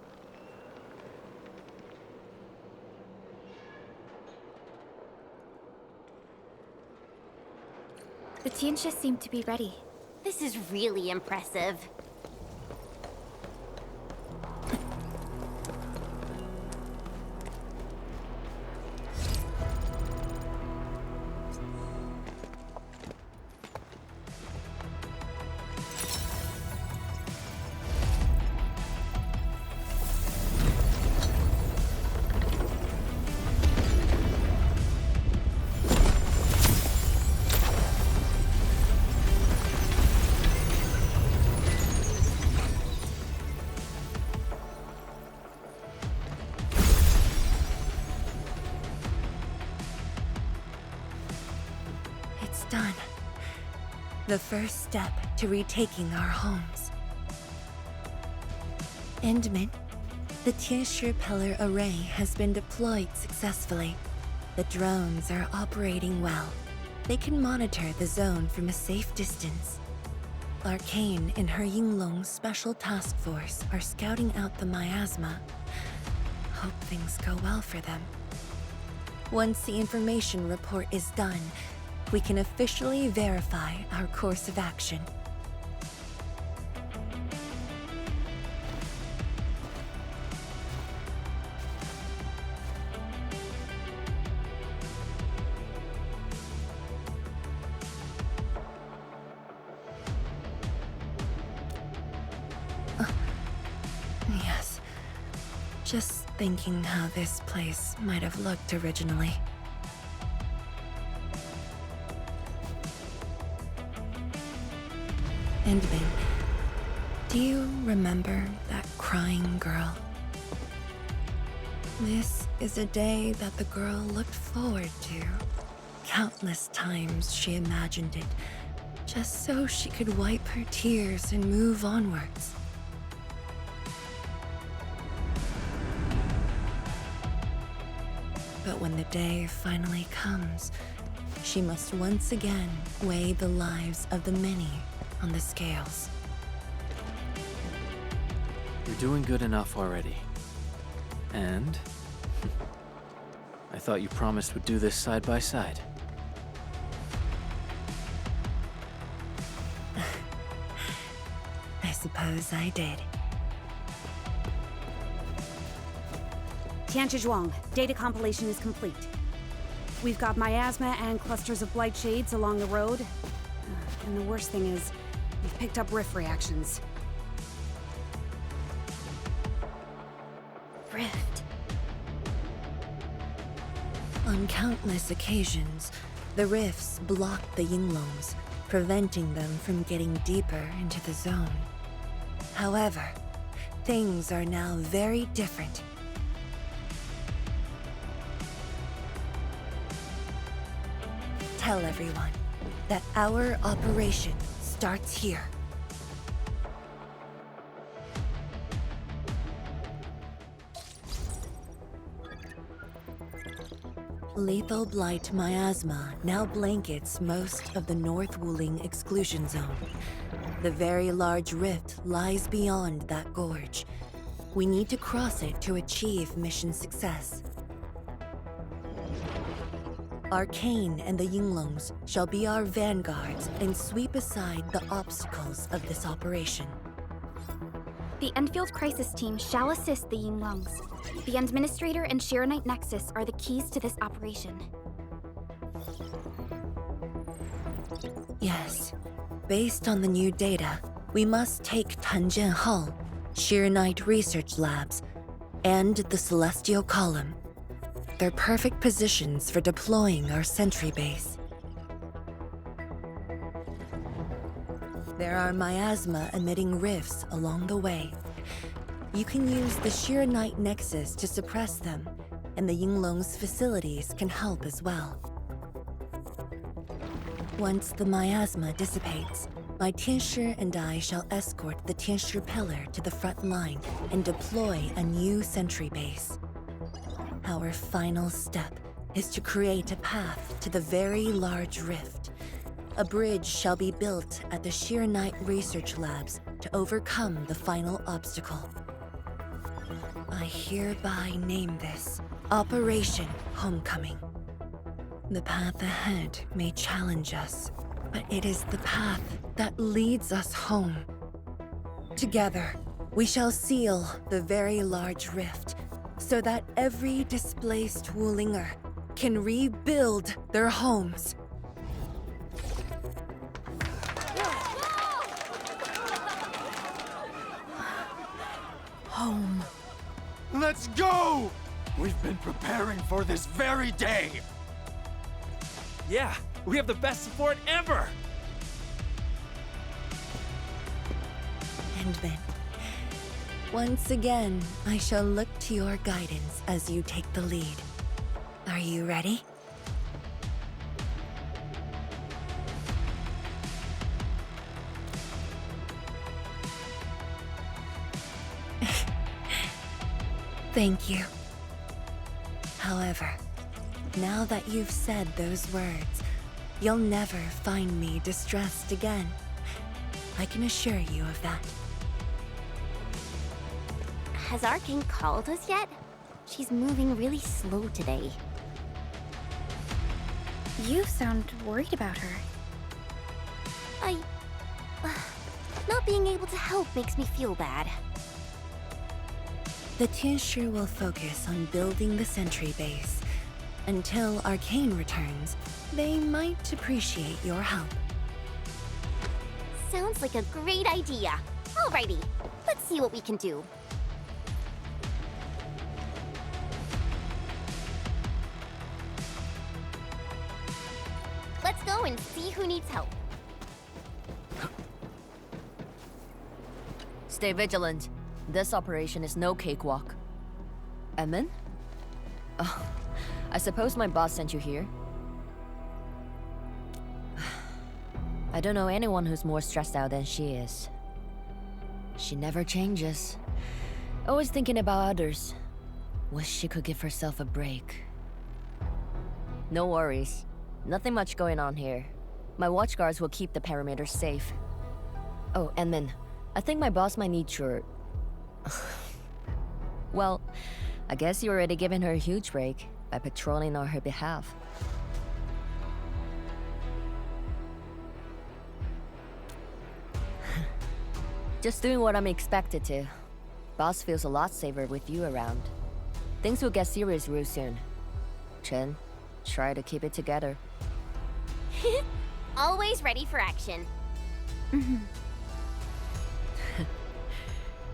The Tianshi seem to be ready. This is really impressive. It's done. The first step to retaking our homes. Endman, the Tianshi pillar array has been deployed successfully. The drones are operating well. They can monitor the zone from a safe distance. Arcane and her Yinglong special task force are scouting out the miasma. Hope things go well for them. Once the information report is done, we can officially verify our course of action. Yes. Just thinking how this place might have looked originally. Endman, do you remember that crying girl? This is a day that the girl looked forward to. Countless times she imagined it, just so she could wipe her tears and move onwards. But when the day finally comes, she must once again weigh the lives of the many on the scales. You're doing good enough already. And I thought you promised we'd do this side by side. I suppose I did. Tianshi, data compilation is complete. We've got miasma and clusters of blight shades along the road. And the worst thing is, we've picked up rift reactions. Rift. On countless occasions, the rifts blocked the Yinglongs, preventing them from getting deeper into the zone. However, things are now very different. Tell everyone that our operation starts here. Lethal Blight miasma now blankets most of the North Wuling exclusion zone. The very large rift lies beyond that gorge. We need to cross it to achieve mission success. Arcane and the Yinglongs shall be our vanguards and sweep aside the obstacles of this operation. The Endfield Crisis Team shall assist the Yinglongs. The Administrator and Shiranite Nexus are the keys to this operation. Yes. Based on the new data, we must take Tanjian Hall, Shiranite Research Labs, and the Celestial Column. They're perfect positions for deploying our sentry base. There are miasma-emitting rifts along the way. You can use the Shiranite Nexus to suppress them, and the Yinglong's facilities can help as well. Once the miasma dissipates, my Tianshi and I shall escort the Tianshi Pillar to the front line and deploy a new sentry base. Our final step is to create a path to the very large rift. A bridge shall be built at the Shiranite Research Labs to overcome the final obstacle. I hereby name this Operation Homecoming. The path ahead may challenge us, but it is the path that leads us home. Together, we shall seal the very large rift so that every displaced Wulinger can rebuild their homes. Home. Let's go! We've been preparing for this very day! Yeah, we have the best support ever! Endman, once again, I shall look to your guidance as you take the lead. Are you ready? Thank you. However, now that you've said those words, you'll never find me distressed again. I can assure you of that. Has Arcane called us yet? She's moving really slow today. You sound worried about her. Not being able to help makes me feel bad. The Tianshi will focus on building the sentry base. Until Arcane returns, they might appreciate your help. Sounds like a great idea. Alrighty, let's see what we can do. Let's go and see who needs help. Stay vigilant. This operation is no cakewalk. Emin? Oh, I suppose my boss sent you here? I don't know anyone who's more stressed out than she is. She never changes. Always thinking about others. Wish she could give herself a break. No worries. Nothing much going on here. My watchguards will keep the perimeter safe. Oh, and Min, I think my boss might need your... Well, I guess you already given her a huge break by patrolling on her behalf. Just doing what I'm expected to. Boss feels a lot safer with you around. Things will get serious real soon. Chen, try to keep it together. Always ready for action.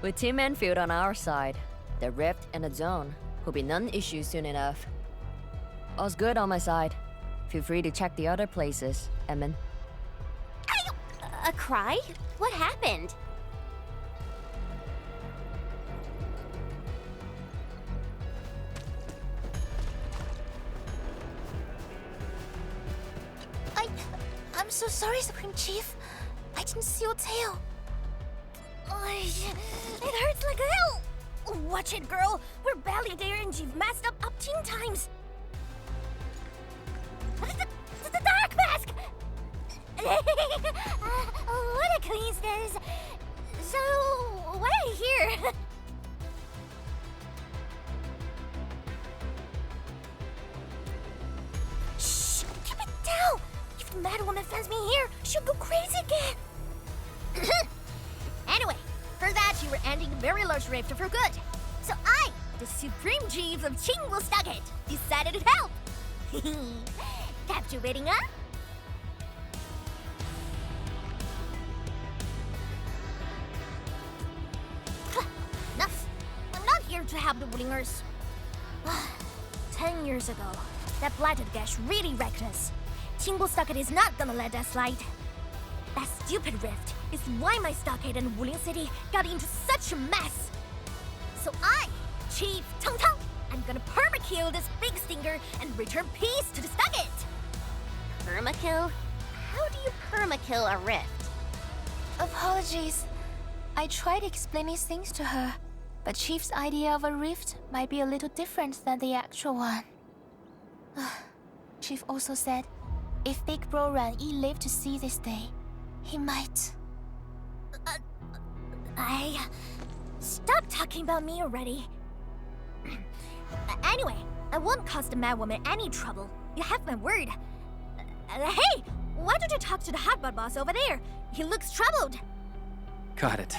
With Team Endfield on our side, the rift and the zone will be non-issue soon enough. All's good on my side. Feel free to check the other places, Emin. A cry? What happened? I'm so sorry, Supreme Chief. I didn't see your tail. It hurts like hell. Watch it, girl. We're barely there and you've messed up 10 times. The dark mask! What a coincidence. So, why are you here? Shh! Keep it down! If the Mad Woman finds me here, she'll go crazy again! Anyway, for that you were ending a very large rift for good. So I, the Supreme Chief of Chingwell-Stockett, decided to help! Captivating, huh? Enough! I'm not here to help the Wulingers. 10 years ago, that blighted gash really wrecked us. Chingwell-Stockett is not gonna let that slide. That stupid rift is why my stockade and Wuling City got into such a mess. So I, Chief Tong Tong, I'm gonna permakill this big stinker and return peace to the stockade. Permakill? How do you permakill a rift? Apologies. I tried explaining things to her, but Chief's idea of a rift might be a little different than the actual one. Chief also said, if Big Bro Ran Yi lived to see this day, he might... Stop talking about me already. Anyway, I won't cause the Mad Woman any trouble. You have my word. Hey! Why don't you talk to the Hotbot boss over there? He looks troubled. Got it.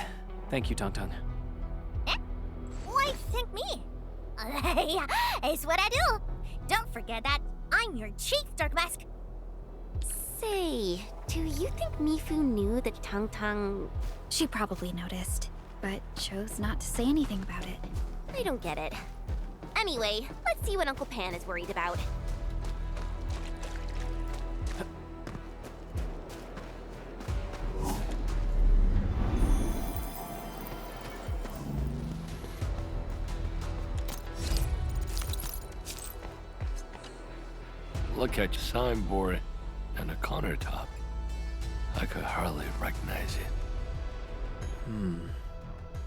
Thank you, Tong Tong. Why thank me? It's what I do. Don't forget that I'm your Chief Dark Mask. Say, do you think Mifu knew that Tong Tong... She probably noticed, but chose not to say anything about it. I don't get it. Anyway, let's see what Uncle Pan is worried about. Look at your signboard and the countertop. I could hardly recognize it.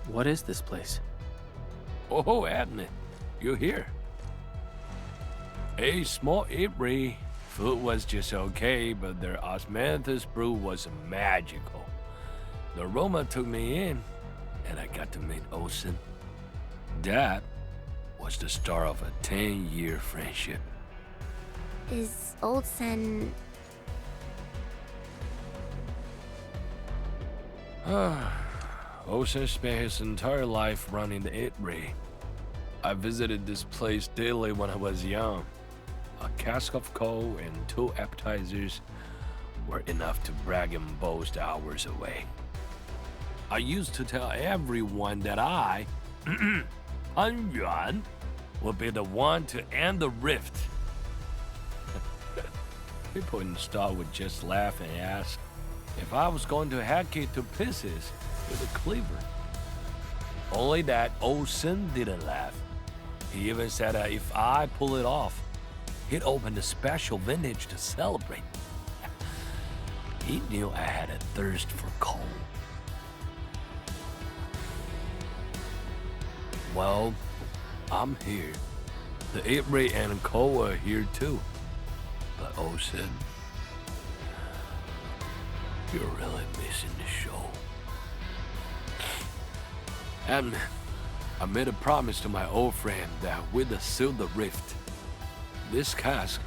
What is this place? Oh, Admin, you're here. A small apiary. Food was just okay, but their osmanthus brew was magical. The aroma took me in, and I got to meet Olsen. That was the start of a 10-year friendship. Is Old Sen... Olsen spent his entire life running the apiary. I visited this place daily when I was young. A cask of coal and 2 appetizers were enough to brag and boast hours away. I used to tell everyone that I, An Yuan, would be the one to end the rift. People in the stall would just laugh and ask if I was going to hack it to pieces with a cleaver. Only that Olsen didn't laugh. He even said that if I pull it off, he'd open a special vintage to celebrate. He knew I had a thirst for coal. Well, I'm here. The apiary and coal are here too. But Olsen, you're really missing the show. And I made a promise to my old friend that we'd seal the rift. This cask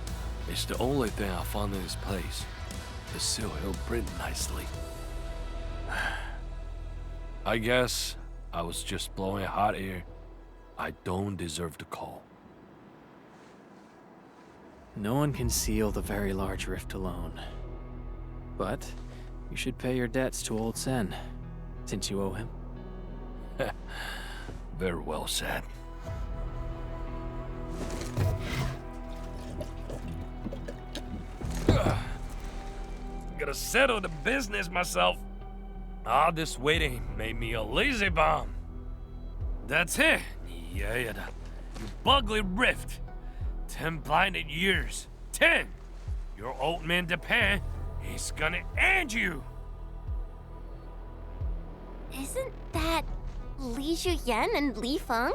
is the only thing I found in this place. The seal he'll print nicely. I guess I was just blowing hot air. I don't deserve the call. No one can seal the very large rift alone. But you should pay your debts to Old Sen, since you owe him. Very well said. Gotta settle the business myself. All this waiting made me a lazy bum. That's it. Yeah, you bugly rift. 10 blinded years. 10! Your old man depend. He's gonna end you! Isn't that Li Zhuyan and Li Feng?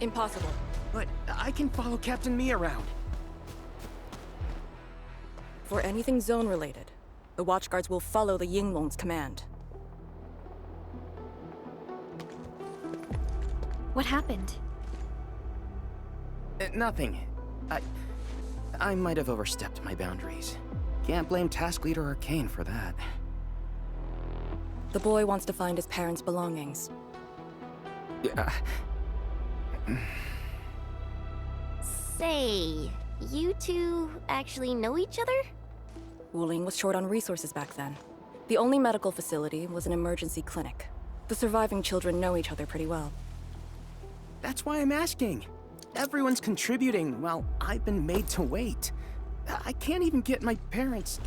Impossible. But I can follow Captain Mi around. For anything zone-related, the Watchguards will follow the Yinglong's command. What happened? Nothing. I might have overstepped my boundaries. Can't blame Task Leader Arcane for that. The boy wants to find his parents' belongings. Yeah. Say, you two actually know each other? Wuling was short on resources back then. The only medical facility was an emergency clinic. The surviving children know each other pretty well. That's why I'm asking. Everyone's contributing while I've been made to wait. I can't even get my parents...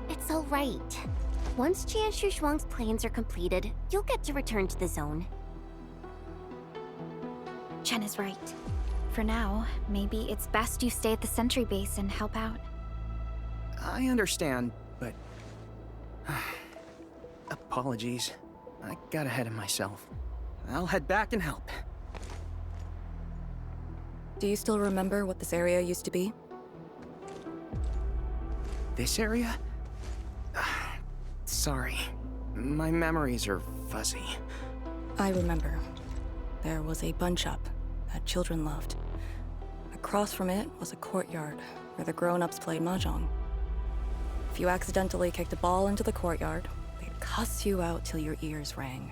It's all right. Once Jianshu Zhuang's plans are completed, you'll get to return to the zone. Chen is right. For now, maybe it's best you stay at the sentry base and help out. I understand, but... Apologies. I got ahead of myself. I'll head back and help. Do you still remember what this area used to be? This area? Sorry. My memories are fuzzy. I remember. There was a bun shop that children loved. Across from it was a courtyard where the grown-ups played mahjong. If you accidentally kicked a ball into the courtyard, they'd cuss you out till your ears rang.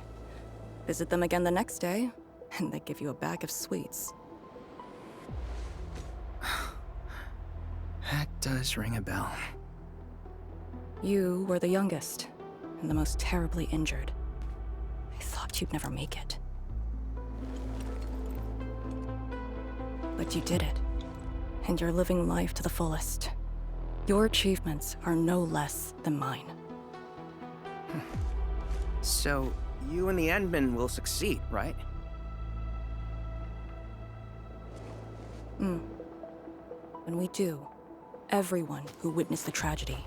Visit them again the next day, and they'd give you a bag of sweets. That does ring a bell. You were the youngest, and the most terribly injured. I thought you'd never make it. But you did it, and you're living life to the fullest. Your achievements are no less than mine. So, you and the Endmen will succeed, right? When we do, everyone who witnessed the tragedy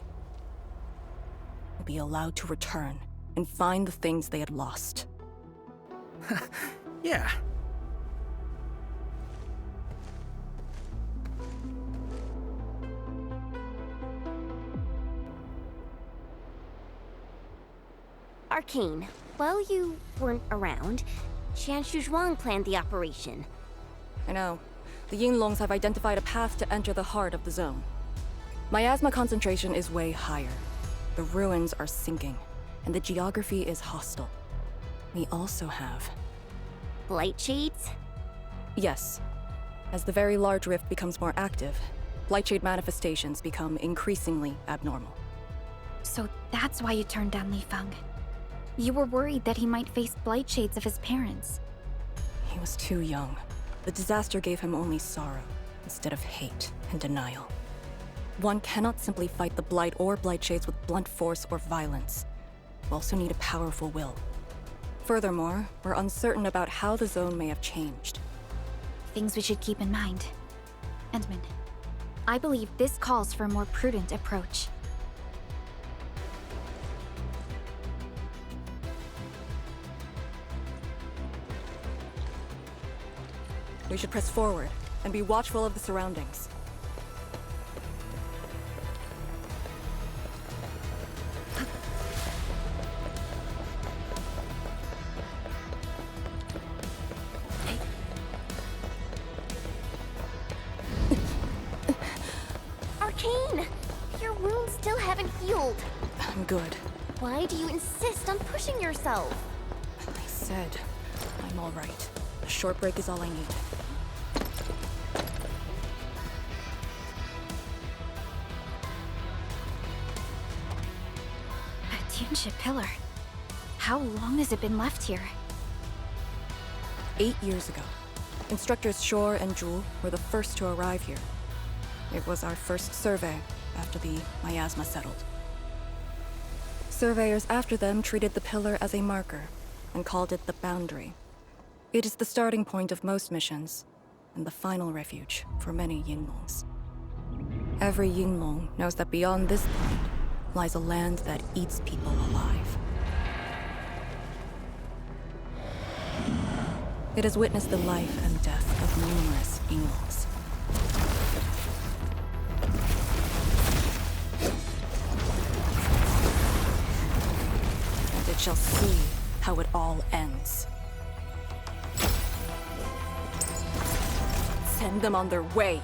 will be allowed to return and find the things they had lost. Yeah. Arcane, while you weren't around, Jianshu Zhuang planned the operation. I know. The Yinglongs have identified a path to enter the heart of the zone. Miasma concentration is way higher. The ruins are sinking, and the geography is hostile. We also have... Blight shades? Yes. As the very large rift becomes more active, Blightshade manifestations become increasingly abnormal. So that's why you turned down Li Feng. You were worried that he might face blight shades of his parents. He was too young. The disaster gave him only sorrow, instead of hate and denial. One cannot simply fight the Blight or Blightshades with blunt force or violence. You also need a powerful will. Furthermore, we're uncertain about how the zone may have changed. Things we should keep in mind. Endman, I believe this calls for a more prudent approach. We should press forward and be watchful of the surroundings. Arcane! Your wounds still haven't healed. I'm good. Why do you insist on pushing yourself? I said, I'm all right. A short break is all I need. A Tuneship pillar. How long has it been left here? 8 years ago, instructors Shore and Jewel were the first to arrive here. It was our first survey after the miasma settled. Surveyors after them treated the pillar as a marker and called it the boundary. It is the starting point of most missions and the final refuge for many Yinglongs. Every Yinglong knows that beyond this point lies a land that eats people alive. It has witnessed the life and death of numerous Yinglongs. And it shall see how it all ends. Send them on their way.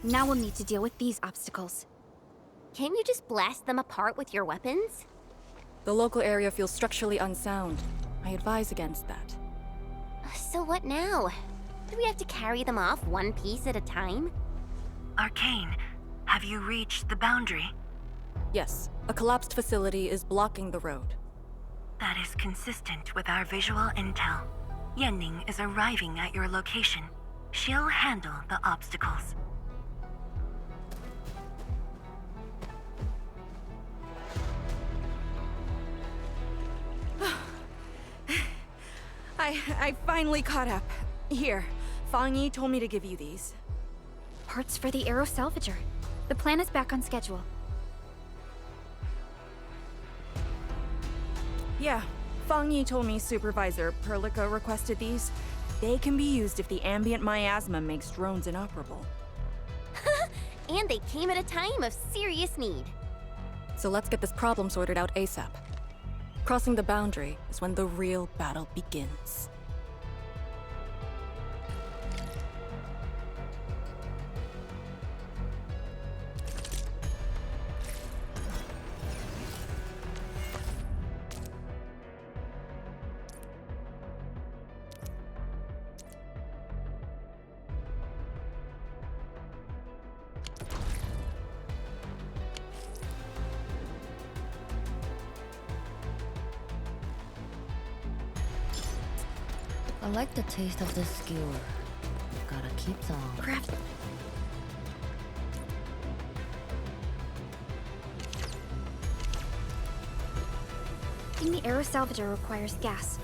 Now we'll need to deal with these obstacles. Can't you just blast them apart with your weapons? The local area feels structurally unsound. I advise against that. So what now? Do we have to carry them off one piece at a time? Arcane, have you reached the boundary? Yes, a collapsed facility is blocking the road. That is consistent with our visual intel. Yenning is arriving at your location. She'll handle the obstacles. I finally caught up. Here, Fang Yi told me to give you these. Parts for the Aero Salvager. The plan is back on schedule. Yeah, Fang Yi told me Supervisor Perlica requested these. They can be used if the ambient miasma makes drones inoperable. And they came at a time of serious need. So let's get this problem sorted out ASAP. Crossing the boundary is when the real battle begins. I like the taste of this skewer. Gotta keep some. Craft. I think the Aero Salvager requires gas.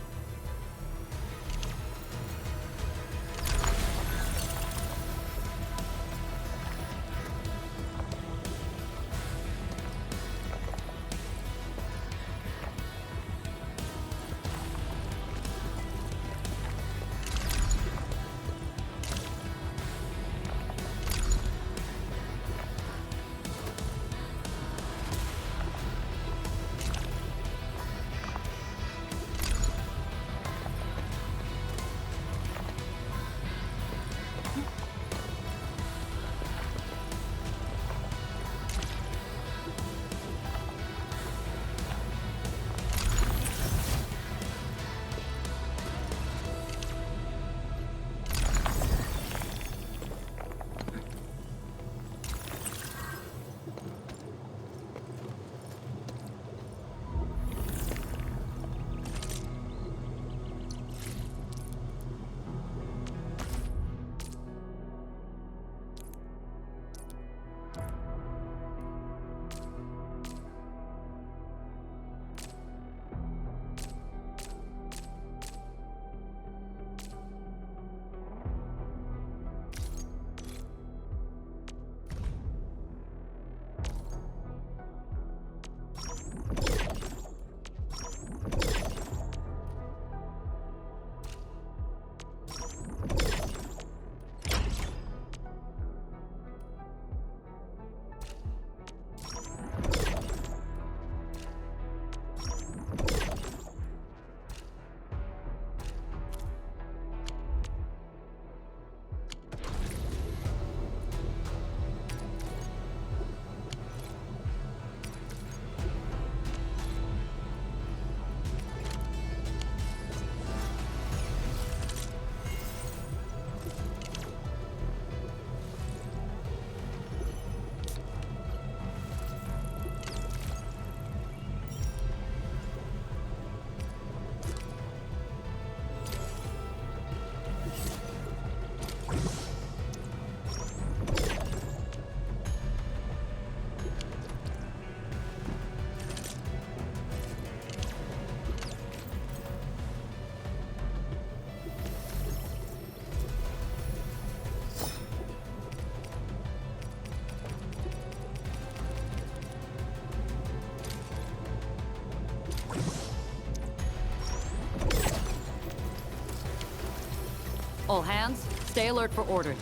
All hands, stay alert for orders.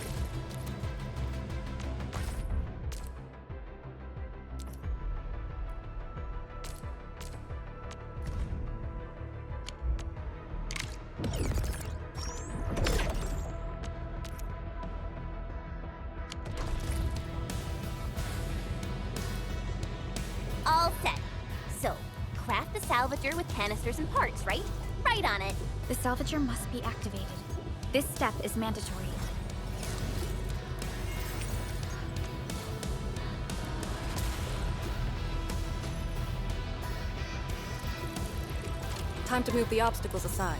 All set. So, craft the salvager with canisters and parts, right? Right on it. The salvager must be activated. This step is mandatory. Time to move the obstacles aside.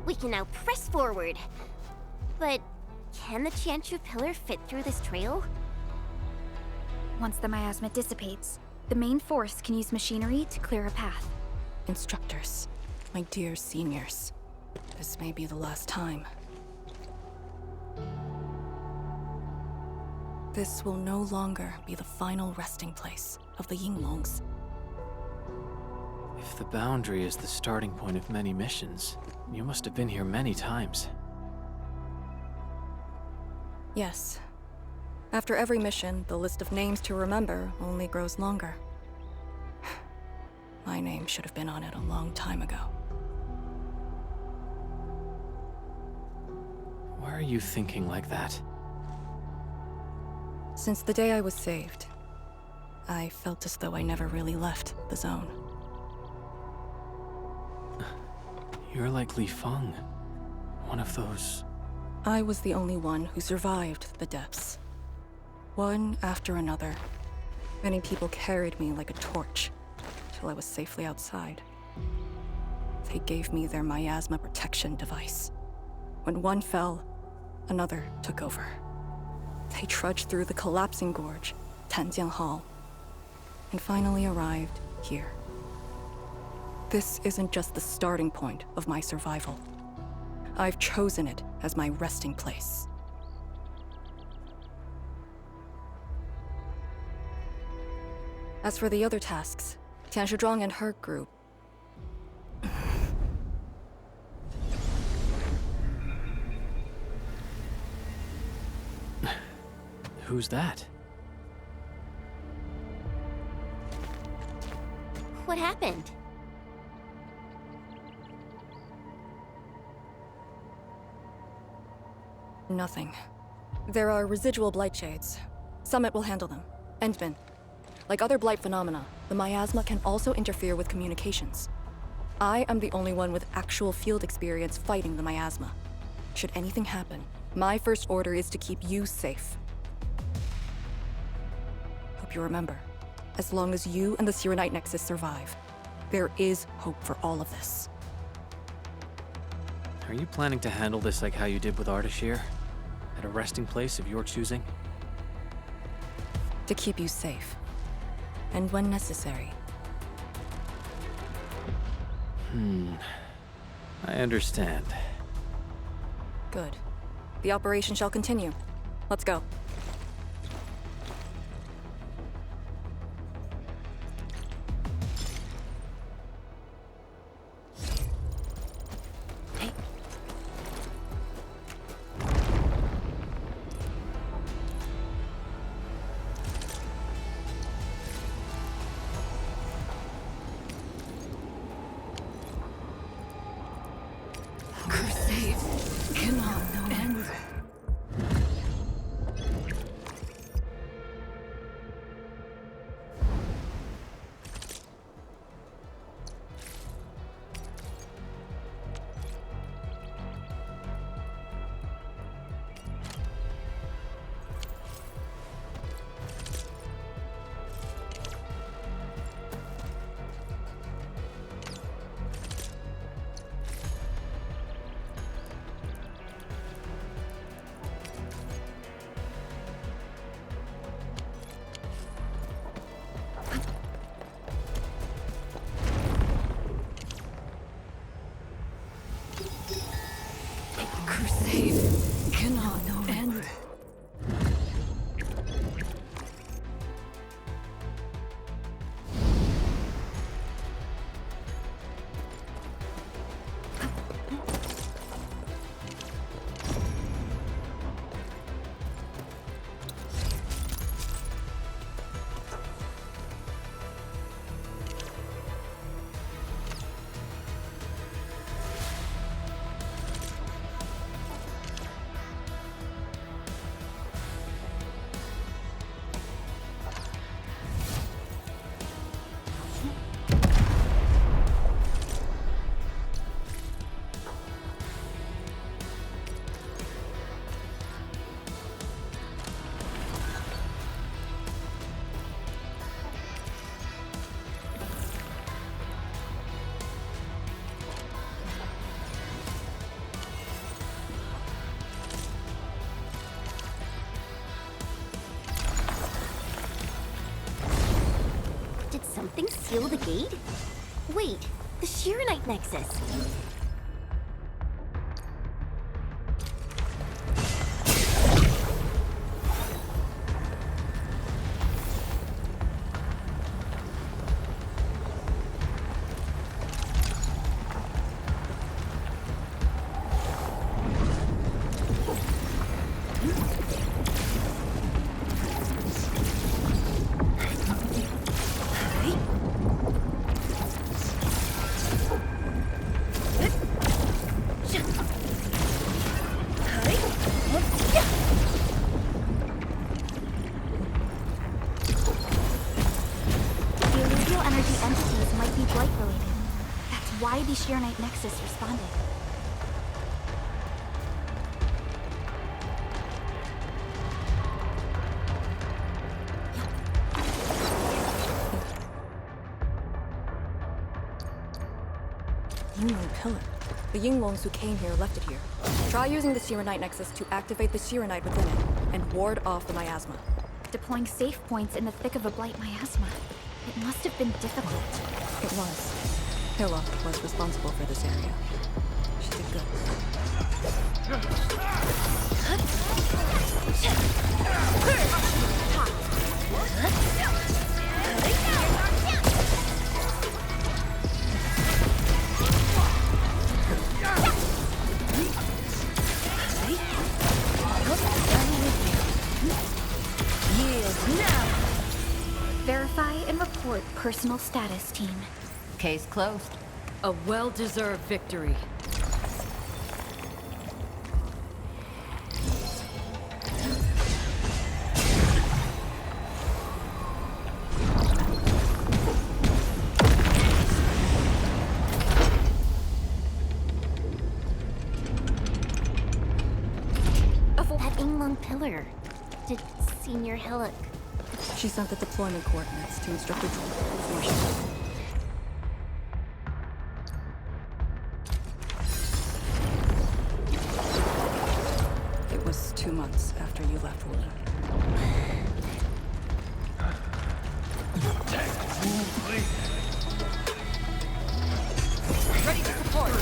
We can now press forward. But can the Chantru pillar fit through this trail? Once the miasma dissipates, the main force can use machinery to clear a path. Instructors, my dear seniors, this may be the last time. This will no longer be the final resting place of the Yinglongs. If the boundary is the starting point of many missions, you must have been here many times. Yes. After every mission, the list of names to remember only grows longer. My name should have been on it a long time ago. Why are you thinking like that? Since the day I was saved, I felt as though I never really left the zone. You're like Li Feng, one of those... I was the only one who survived the depths. One after another, many people carried me like a torch till I was safely outside. They gave me their miasma protection device. When one fell, another took over. They trudged through the collapsing gorge, Tanjiang Hall, and finally arrived here. This isn't just the starting point of my survival. I've chosen it as my resting place. As for the other tasks, Tian Shizhuang and her group... Who's that? What happened? Nothing. There are residual blight shades. Summit will handle them. Endman. Like other blight phenomena, the miasma can also interfere with communications. I am the only one with actual field experience fighting the miasma. Should anything happen, my first order is to keep you safe. Hope you remember, as long as you and the Sirenite Nexus survive, there is hope for all of this. Are you planning to handle this like how you did with Ardashir? At a resting place of your choosing? To keep you safe. And when necessary. I understand. Good. The operation shall continue. Let's go. seal the gate? Wait, the Shirenite Nexus. Why the Shirenite Nexus responded. Yinglong Pillar. The Yinglongs who came here left it here. Try using the Shirenite Nexus to activate the Shirenite within it and ward off the miasma. Deploying safe points in the thick of a blight miasma. It must have been difficult. It was. Hilla was responsible for this area. She did good. Verify and report personal status, team. Case closed. A well-deserved victory. That Yinglong Pillar. Did Senior Hillock... She sent the deployment coordinates to instruct the drone before she left. It was 2 months after you left Wooling. Ready to support.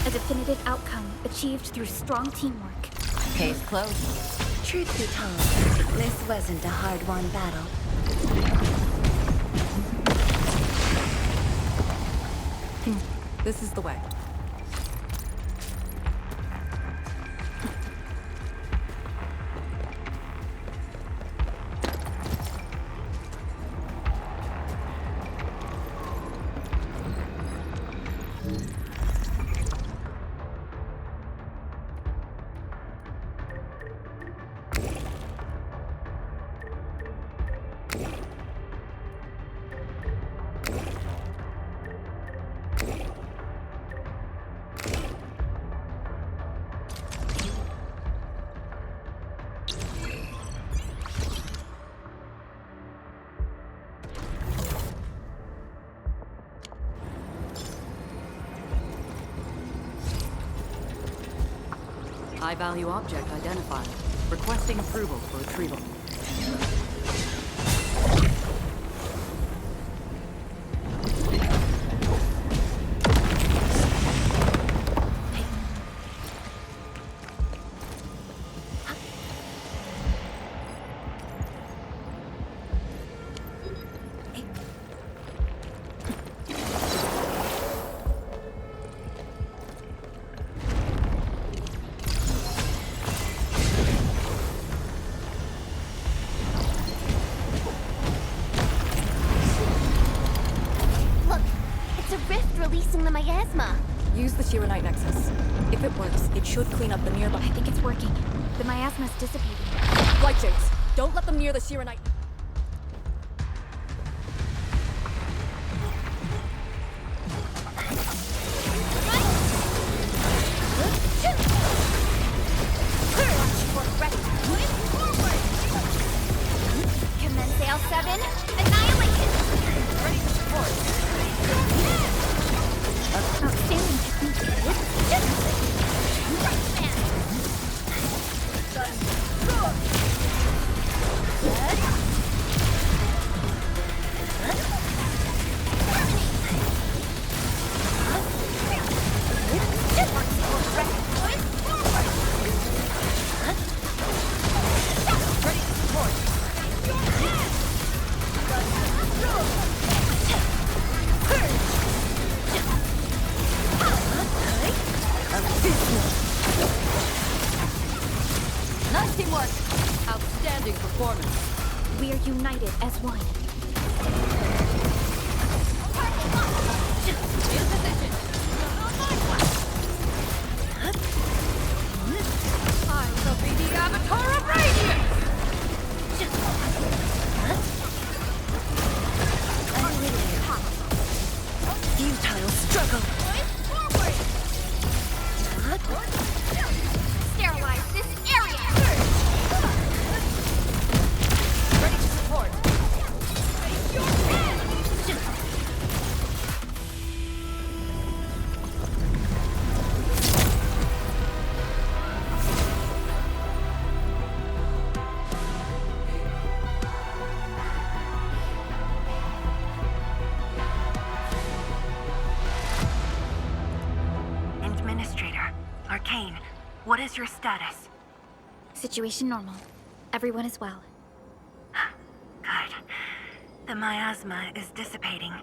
A definitive outcome achieved through strong teamwork. Case closed. Truth be told, this wasn't a hard-won battle. This is the way. High-value object identified. Requesting approval for retrieval. Releasing the miasma. Use the Shirenite Nexus. If it works, it should clean up the nearby. I think it's working. The miasma's dissipating. Blight Shades, don't let them near the Shirenite. performance. We are united as one. In position. I shall be the Avatar of Radiance! Futile struggle. Sterilize this area! Ready to support. Raise your hand! Administrator, Arcane, what is your status? Situation normal. Everyone is well. Good. The miasma is dissipating.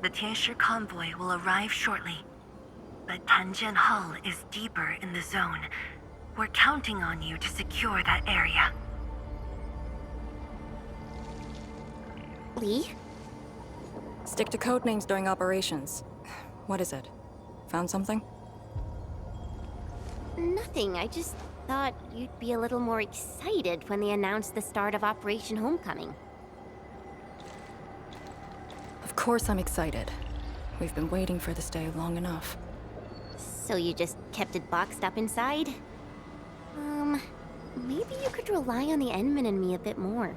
The Tianshi convoy will arrive shortly. But Tanjian Hall is deeper in the zone. We're counting on you to secure that area. Lee? Stick to code names during operations. What is it? Found something? Nothing. I just thought you'd be a little more excited when they announced the start of Operation Homecoming. Of course I'm excited. We've been waiting for this day long enough. So you just kept it boxed up inside? Maybe you could rely on the Endman and me a bit more.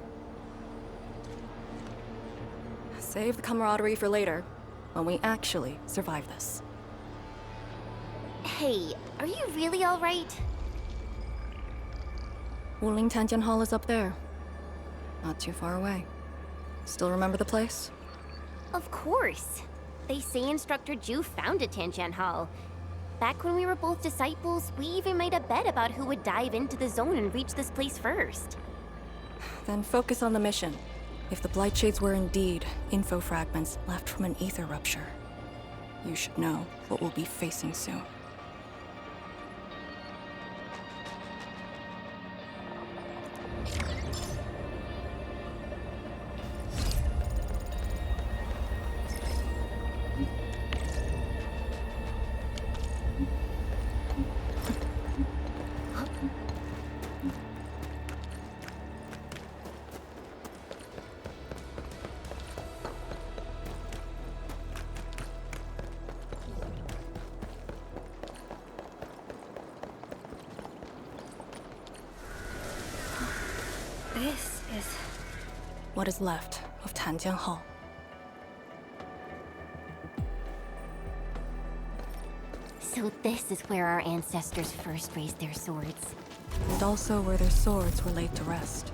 Save the camaraderie for later, when we actually survive this. Hey, are you really alright? Wuling Tanjian Hall is up there. Not too far away. Still remember the place? Of course. They say Instructor Ju founded Tanjian Hall. Back when we were both disciples, we even made a bet about who would dive into the zone and reach this place first. Then focus on the mission. If the Blight Shades were indeed info fragments left from an ether rupture, you should know what we'll be facing soon. This is... What is left of Tanjian Hall. So this is where our ancestors first raised their swords. And also where their swords were laid to rest.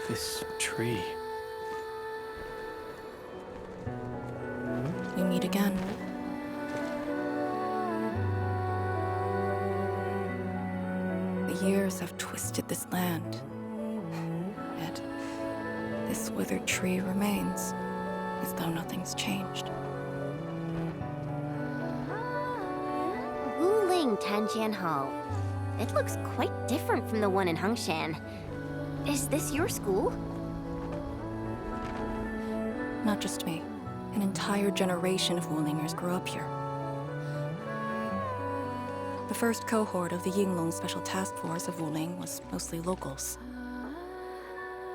This tree. We meet again. The years have twisted this land. Yet, this withered tree remains, as though nothing's changed. Wuling Tanjian Hall. It looks quite different from the one in Hongshan. Is this your school? Not just me. An entire generation of Wulingers grew up here. The first cohort of the Yinglong Special Task Force of Wuling was mostly locals.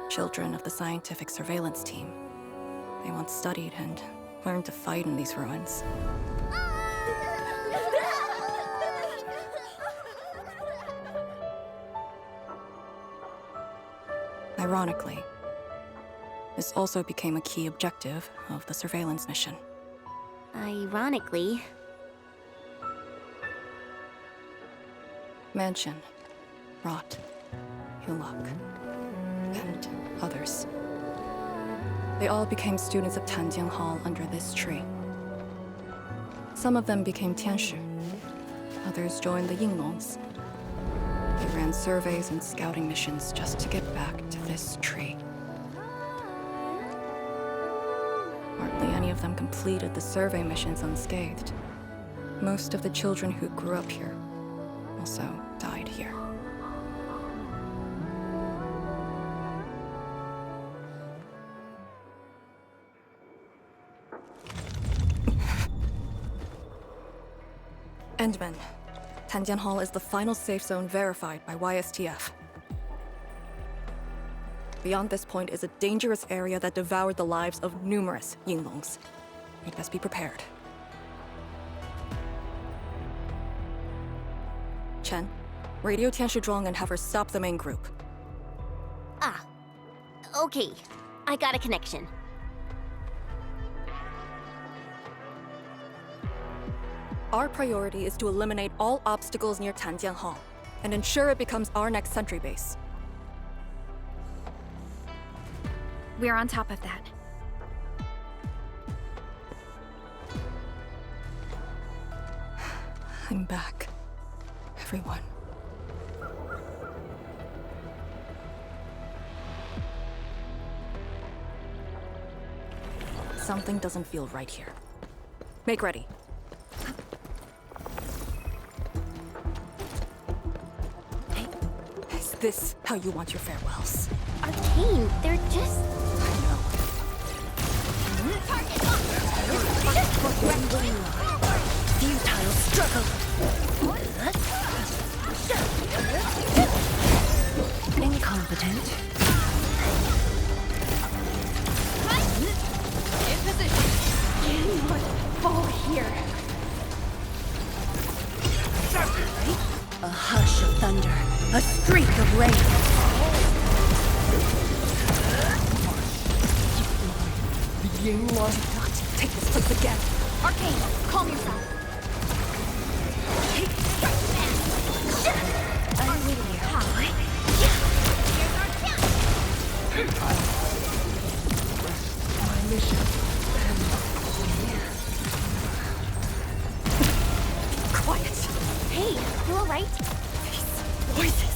Children of the scientific surveillance team. They once studied and learned to fight in these ruins. Ironically, this also became a key objective of the surveillance mission. Ironically. Mansion. Rot, Hillock, and others. They all became students of Tanjiang Hall under this tree. Some of them became Tianshi. Others joined the Yinglongs. They ran surveys and scouting missions just to get back to this tree. Hardly any of them completed the survey missions unscathed. Most of the children who grew up here also died here. Endmen. Tanjian Hall is the final safe zone verified by YSTF. Beyond this point is a dangerous area that devoured the lives of numerous Yinglongs. We best be prepared. Chen, radio Tianshi Zhuang and have her stop the main group. Ah. Okay. I got a connection. Our priority is to eliminate all obstacles near Tanjian Hall and ensure it becomes our next sentry base. We're on top of that. I'm back. Everyone. Something doesn't feel right here. Make ready. Is this how you want your farewells? Arcane, they're just... I know. Futile struggle. Incompetent. In position. Cannot fall here. A hush of thunder. A streak of rain. The Yinglong do not take this place again. Arcane, calm yourself. I'm with you. My mission Quiet. Hey, you alright? Voices.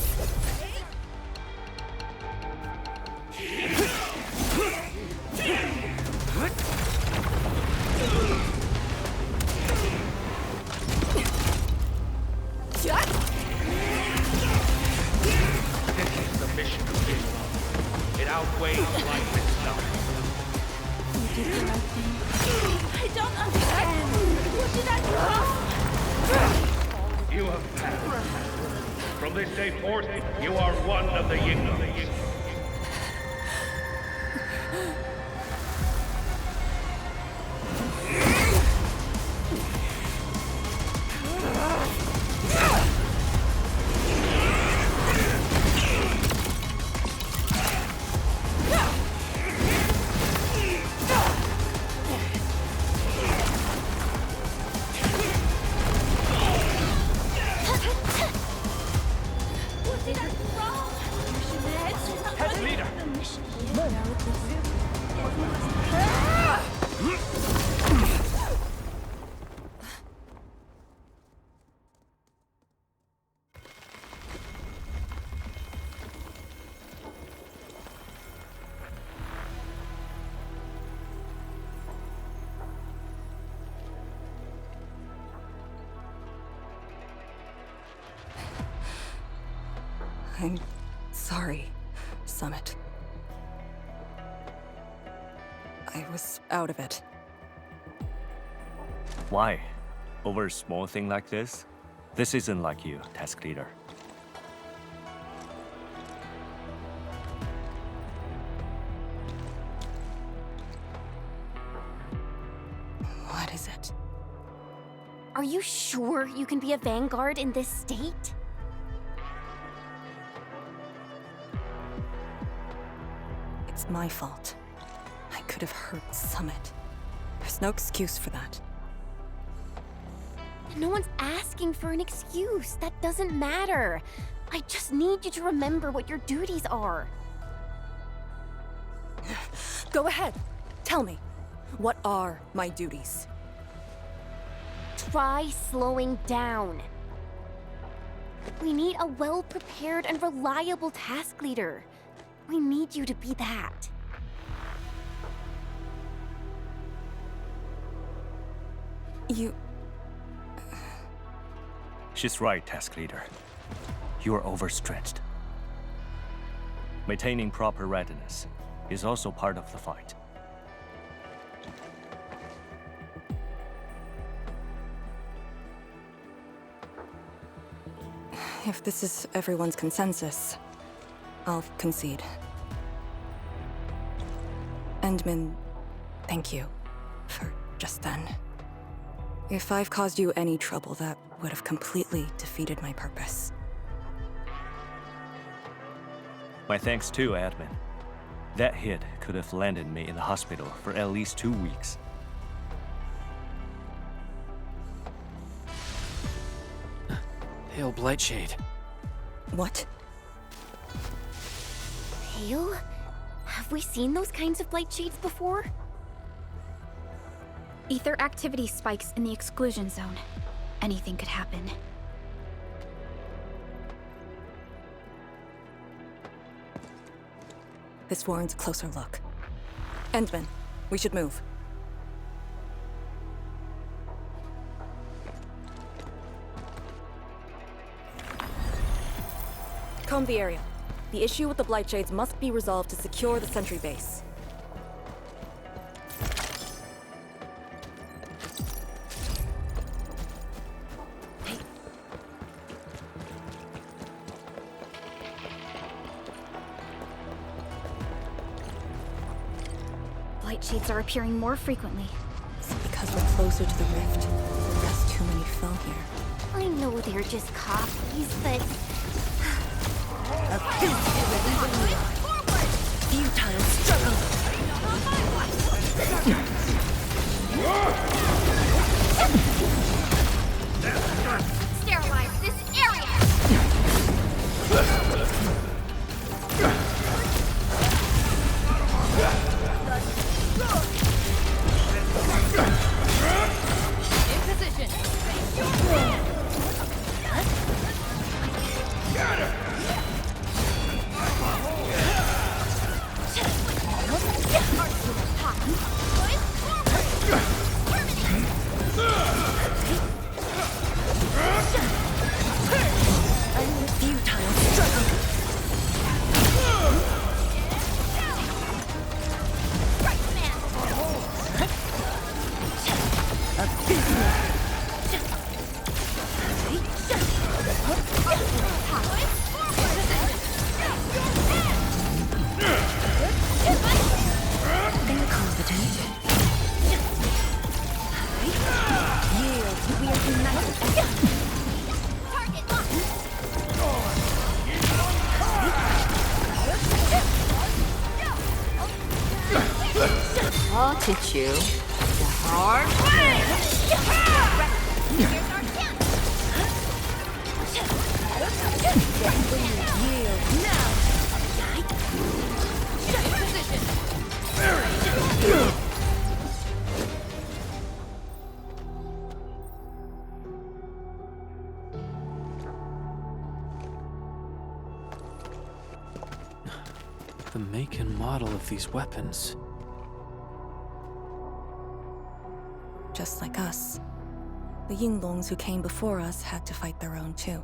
This is the mission of Yinglong. It outweighs life itself. You did the right thing. I don't understand. What did I do? You have passed. From this day forth, you are one of the Yinglong. What did I do wrong? Head leader. I'm sorry, Summit. I was out of it. Why? Over a small thing like this? This isn't like you, task leader. What is it? Are you sure you can be a vanguard in this state? It's my fault. I could have hurt Summit. There's no excuse for that. No one's asking for an excuse. That doesn't matter. I just need you to remember what your duties are. Go ahead. Tell me, what are my duties? Try slowing down. We need a well-prepared and reliable task leader. We need you to be that. You... She's right, task leader. You are overstretched. Maintaining proper readiness is also part of the fight. If this is everyone's consensus, I'll concede. Endman, thank you for just then. If I've caused you any trouble, that would have completely defeated my purpose. My thanks too, admin. That hit could have landed me in the hospital for at least 2 weeks. Pale Blightshade. What? Pale? Have we seen those kinds of blight shades before? Ether activity spikes in the exclusion zone. Anything could happen. This warrants a closer look. Endman, we should move. Comb the area. The issue with the Blightshades must be resolved to secure the sentry base. Blight shades are appearing more frequently. Is it because we're closer to the rift? There's too many fell here. I know they're just copies, but... Futile struggle. Sterilize this area! In position. Got her! Futile struggle. Incompetent. Yield. We are united. Target locked! I'll teach you the hard way. Here's our chance! Yield now. In position. The make and model of these weapons. Just like us, the Yinglongs who came before us had to fight their own too.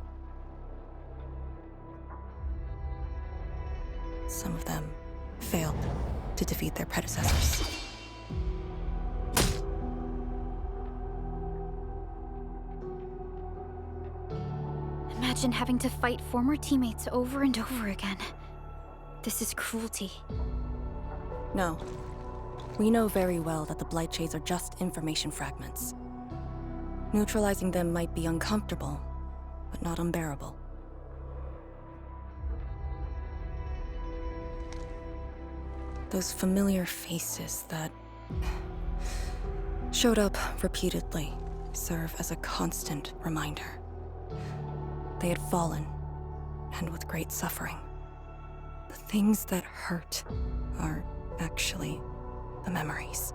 Some of them failed to defeat their predecessors. Imagine having to fight former teammates over and over again. This is cruelty. No. We know very well that the Blightshades are just information fragments. Neutralizing them might be uncomfortable, but not unbearable. Those familiar faces that showed up repeatedly serve as a constant reminder. They had fallen, and with great suffering. The things that hurt are actually the memories.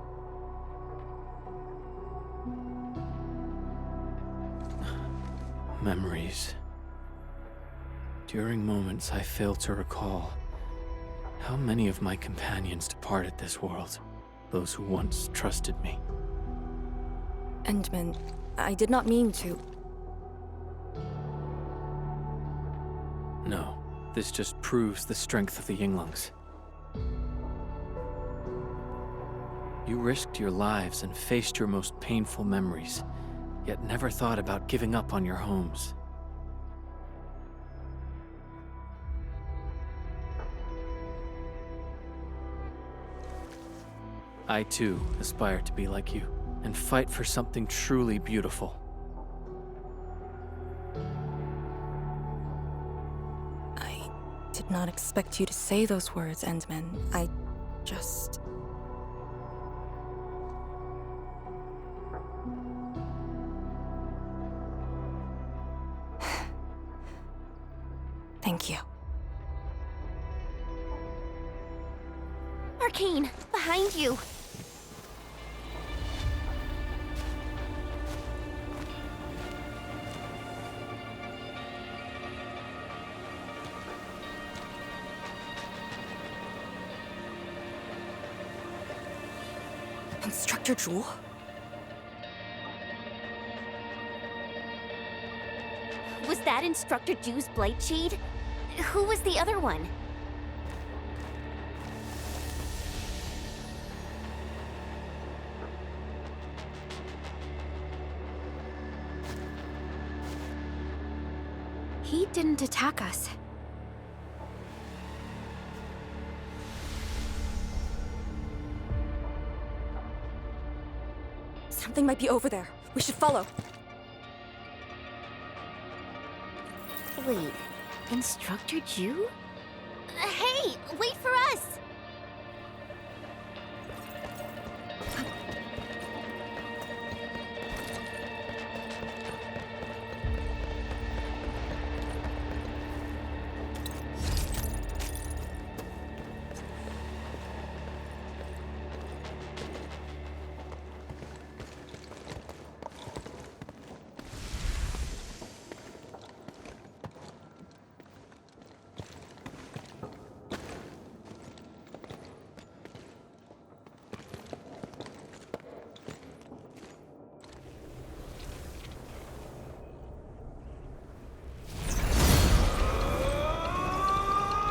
Memories. During moments I fail to recall, how many of my companions departed this world, those who once trusted me. Endman, I did not mean to. No, this just proves the strength of the Yinglungs. You risked your lives and faced your most painful memories, yet never thought about giving up on your homes. I too aspire to be like you, and fight for something truly beautiful. I did not expect you to say those words, Endman. I just... Thank you. Arcane, behind you! Instructor Jewel? Was that Instructor Jew's Blightshade? Who was the other one? He didn't attack us. Something might be over there. We should follow. Wait, Instructor Jew? Hey, wait for us!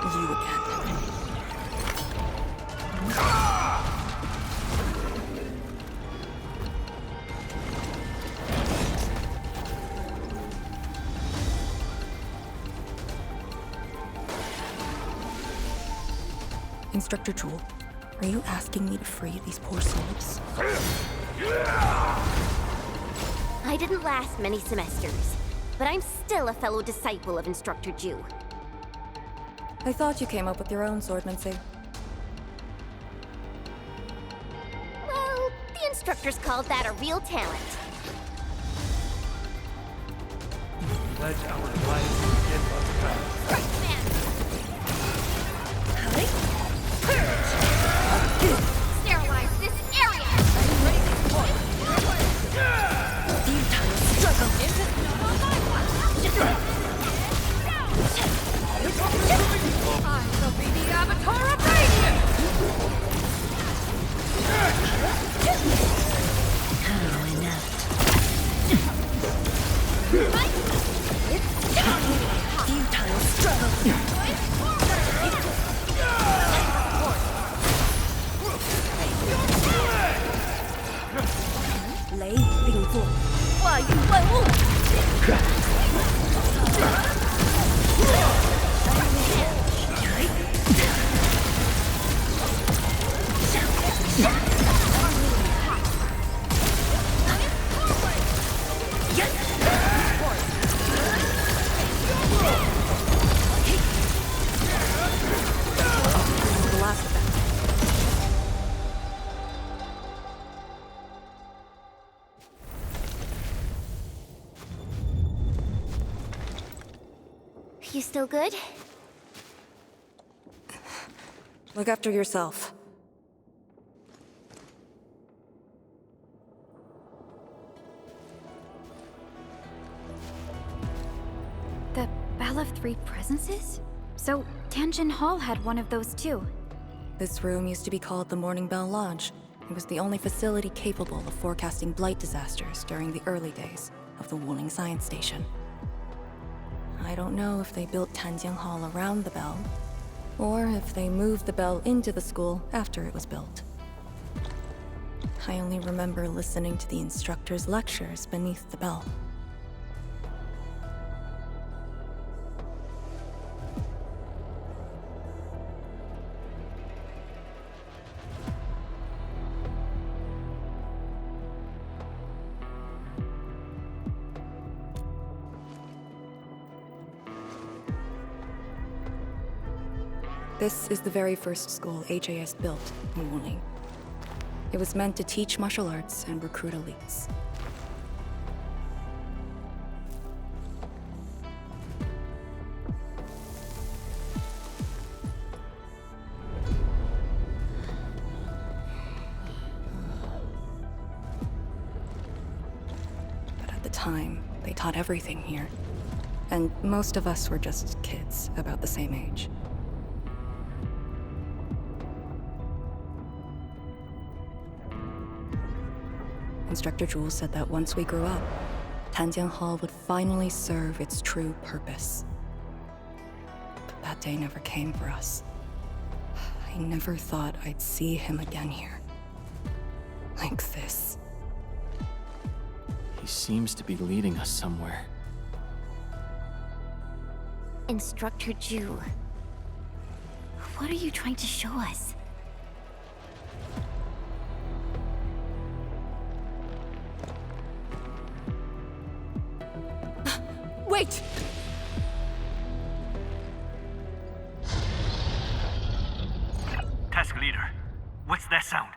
You again. Instructor Jewel, are you asking me to free these poor souls? I didn't last many semesters, but I'm still a fellow disciple of Instructor Jew. I thought you came up with your own swordmancy. Well, the instructors called that a real talent. Pledge our lives to get us back. Sterilize this area! Futile struggle. I shall be the Avatar of Radiance! How inept. Futile struggle. Lấy bình phục. Quả yu quay u. The last of them. You still good? Look after yourself. The Bell of Three Presences? So, Tianjin Hall had one of those too. This room used to be called the Morning Bell Lodge. It was the only facility capable of forecasting blight disasters during the early days of the Wuling Science Station. I don't know if they built Tianjin Hall around the bell, or if they moved the bell into the school after it was built. I only remember listening to the instructor's lectures beneath the bell. This is the very first school HAS built in Wuling. It was meant to teach martial arts and recruit elites. But at the time, they taught everything here. And most of us were just kids about the same age. Instructor Jules said that once we grew up, Tianjin Hall would finally serve its true purpose. But that day never came for us. I never thought I'd see him again here. Like this. He seems to be leading us somewhere. Instructor Ju, what are you trying to show us? Wait! Task leader, what's that sound?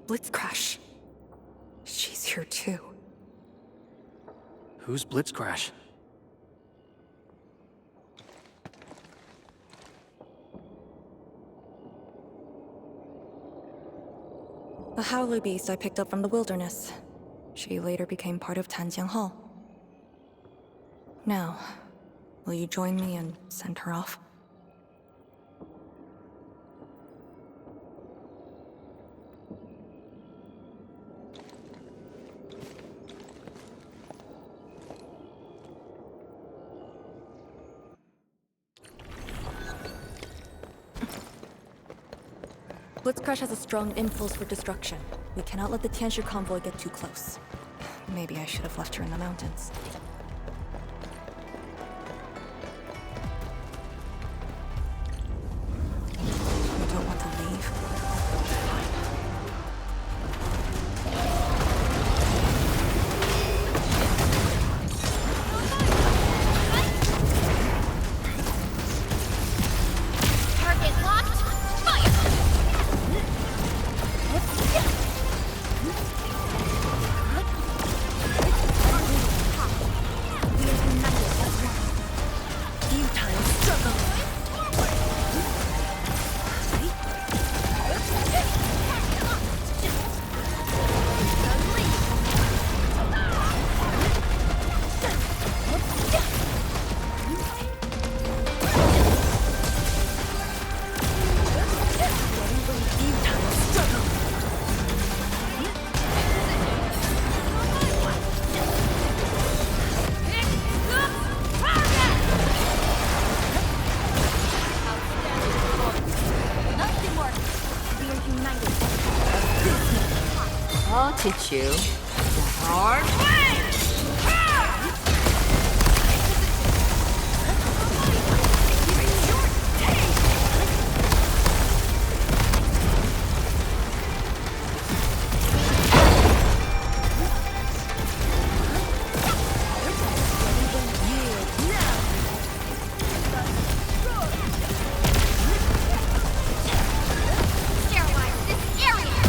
Blitzcrash. She's here too. Who's Blitzcrash? A howler beast I picked up from the wilderness. She later became part of Tianjin Hall. Now, will you join me and send her off? Blitzcrash has a strong impulse for destruction. We cannot let the Tianshu convoy get too close. Maybe I should have left her in the mountains. You don't want to leave? Target locked. Fire! I'll teach you the hard way! Sterilize this area!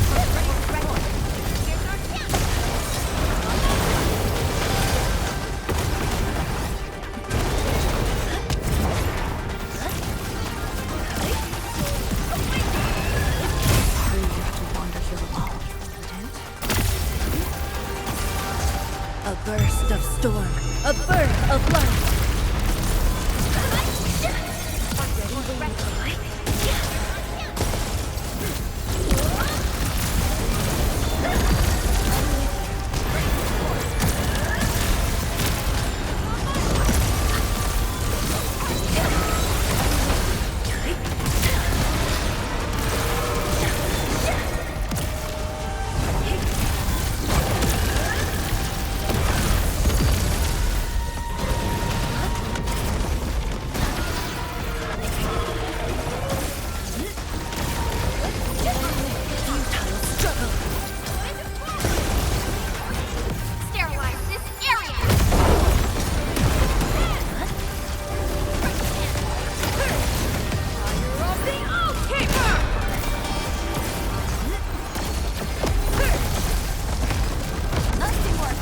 storm, a birth of light. Sterilize this area! Fire of the Oathkeeper! Nothing work!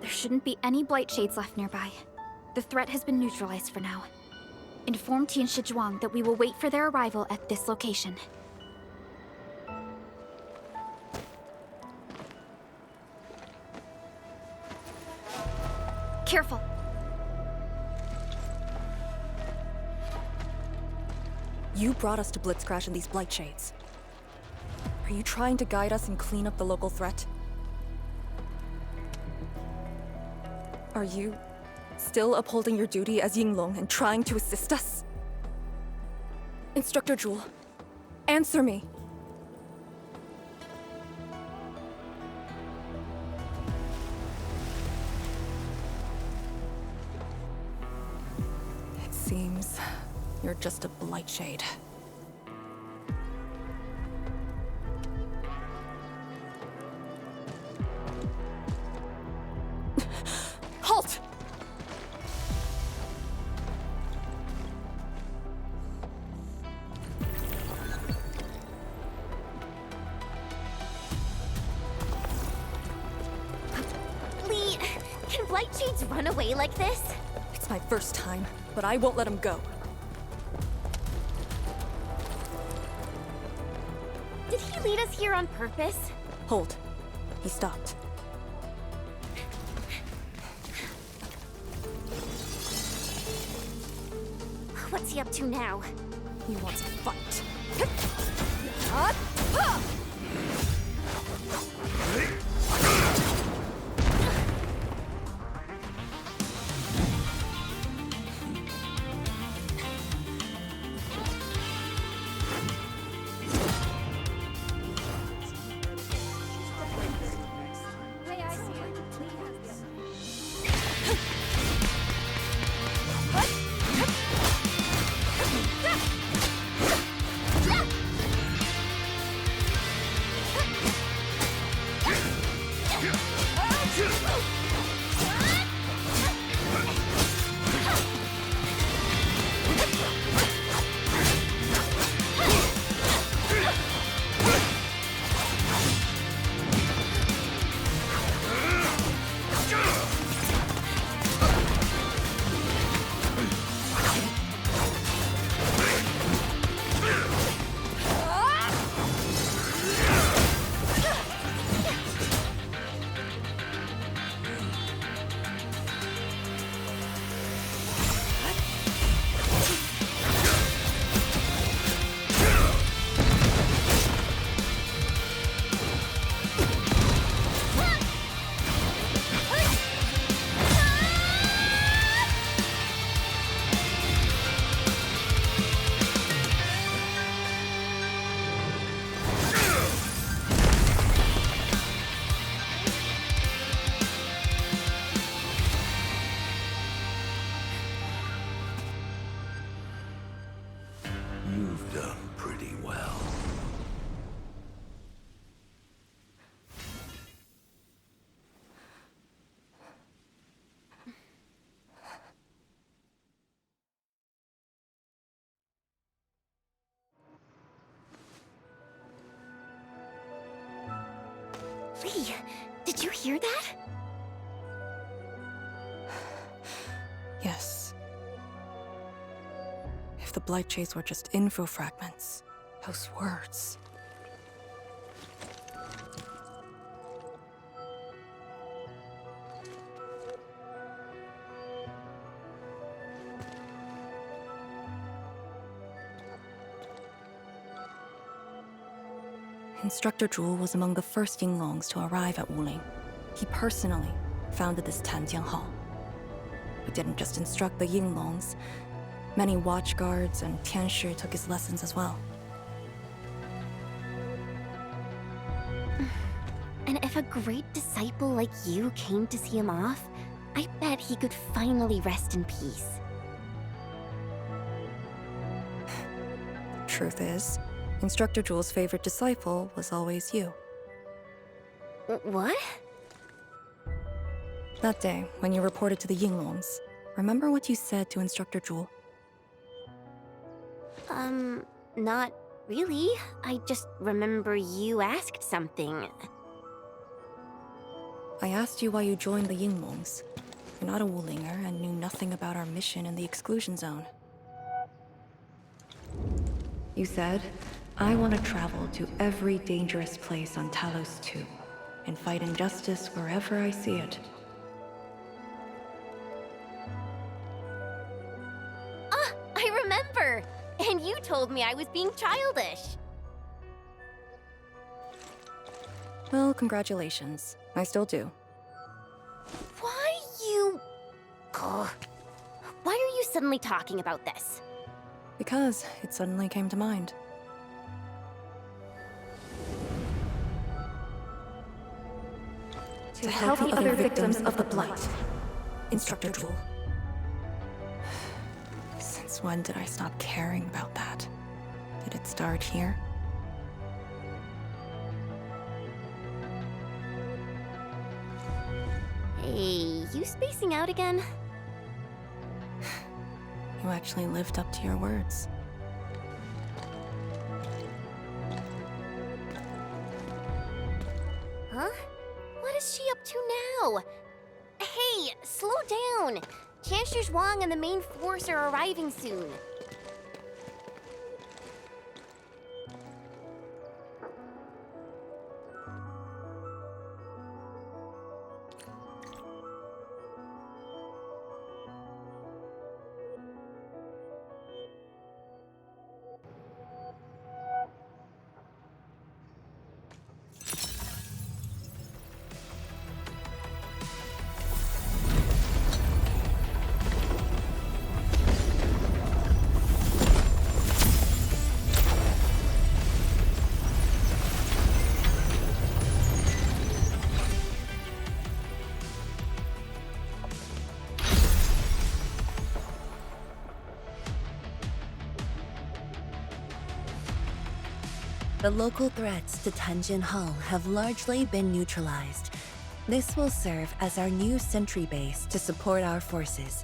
There shouldn't be any blight shades left nearby. The threat has been neutralized for now. Inform Tian Shizhuang that we will wait for their arrival at this location. Careful! You brought us to Blitzcrash in these blight shades. Are you trying to guide us and clean up the local threat? Are you still upholding your duty as Yinglong and trying to assist us? Instructor Jewel, answer me. It seems you're just a blight shade. Halt! Lee, can blight shades run away like this? It's my first time, but I won't let him go. Did he lead us here on purpose? Hold. He stopped. What's he up to now? He wants to fight. Lee, did you hear that? Yes. If the Blight Shades were just info fragments, those words. Instructor Zhu was among the first Yinglongs to arrive at Wuling. He personally founded this Tanjiang Hall. He didn't just instruct the Yinglongs. Many watchguards and Tianshi took his lessons as well. And if a great disciple like you came to see him off, I bet he could finally rest in peace. Truth is, Instructor Zhu's favorite disciple was always you. What? That day, when you reported to the Yinglongs, remember what you said to Instructor Zhu? Not really. I just remember you asked something. I asked you why you joined the Yinglongs. You're not a Wulinger and knew nothing about our mission in the exclusion zone. You said, I want to travel to every dangerous place on Talos 2 and fight injustice wherever I see it. Ah, I remember! And you told me I was being childish. Well, congratulations. I still do. Why you... Ugh. Why are you suddenly talking about this? Because it suddenly came to mind. To help the other victims of the Blight. Instructor Zhu. Since when did I stop caring about that? Did it start here? Hey, you spacing out again? You actually lived up to your words. Huh? What is she up to now? Hey, slow down! Chancellor Zhuang and the main force are arriving soon. The local threats to Tanjin Hall have largely been neutralized. This will serve as our new sentry base to support our forces.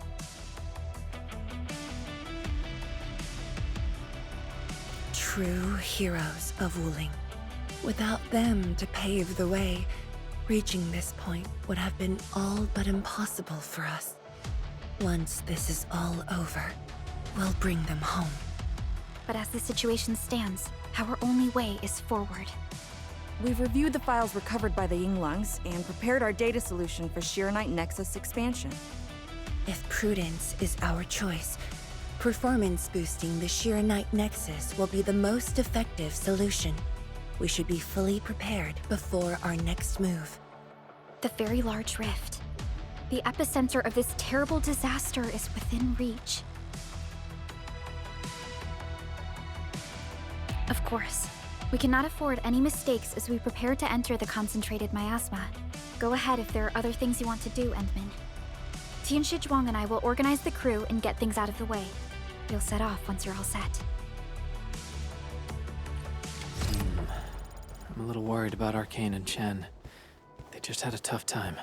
True heroes of Wuling. Without them to pave the way, reaching this point would have been all but impossible for us. Once this is all over, we'll bring them home. But as the situation stands, our only way is forward. We've reviewed the files recovered by the Yinglongs and prepared our data solution for Shiranite Nexus expansion. If prudence is our choice, performance boosting the Shiranite Nexus will be the most effective solution. We should be fully prepared before our next move. The very large rift. The epicenter of this terrible disaster is within reach. Of course, we cannot afford any mistakes as we prepare to enter the concentrated miasma. Go ahead if there are other things you want to do, Endman. Tianshi Zhuang and I will organize the crew and get things out of the way. We'll set off once you're all set. I'm a little worried about Arcane and Chen. They just had a tough time.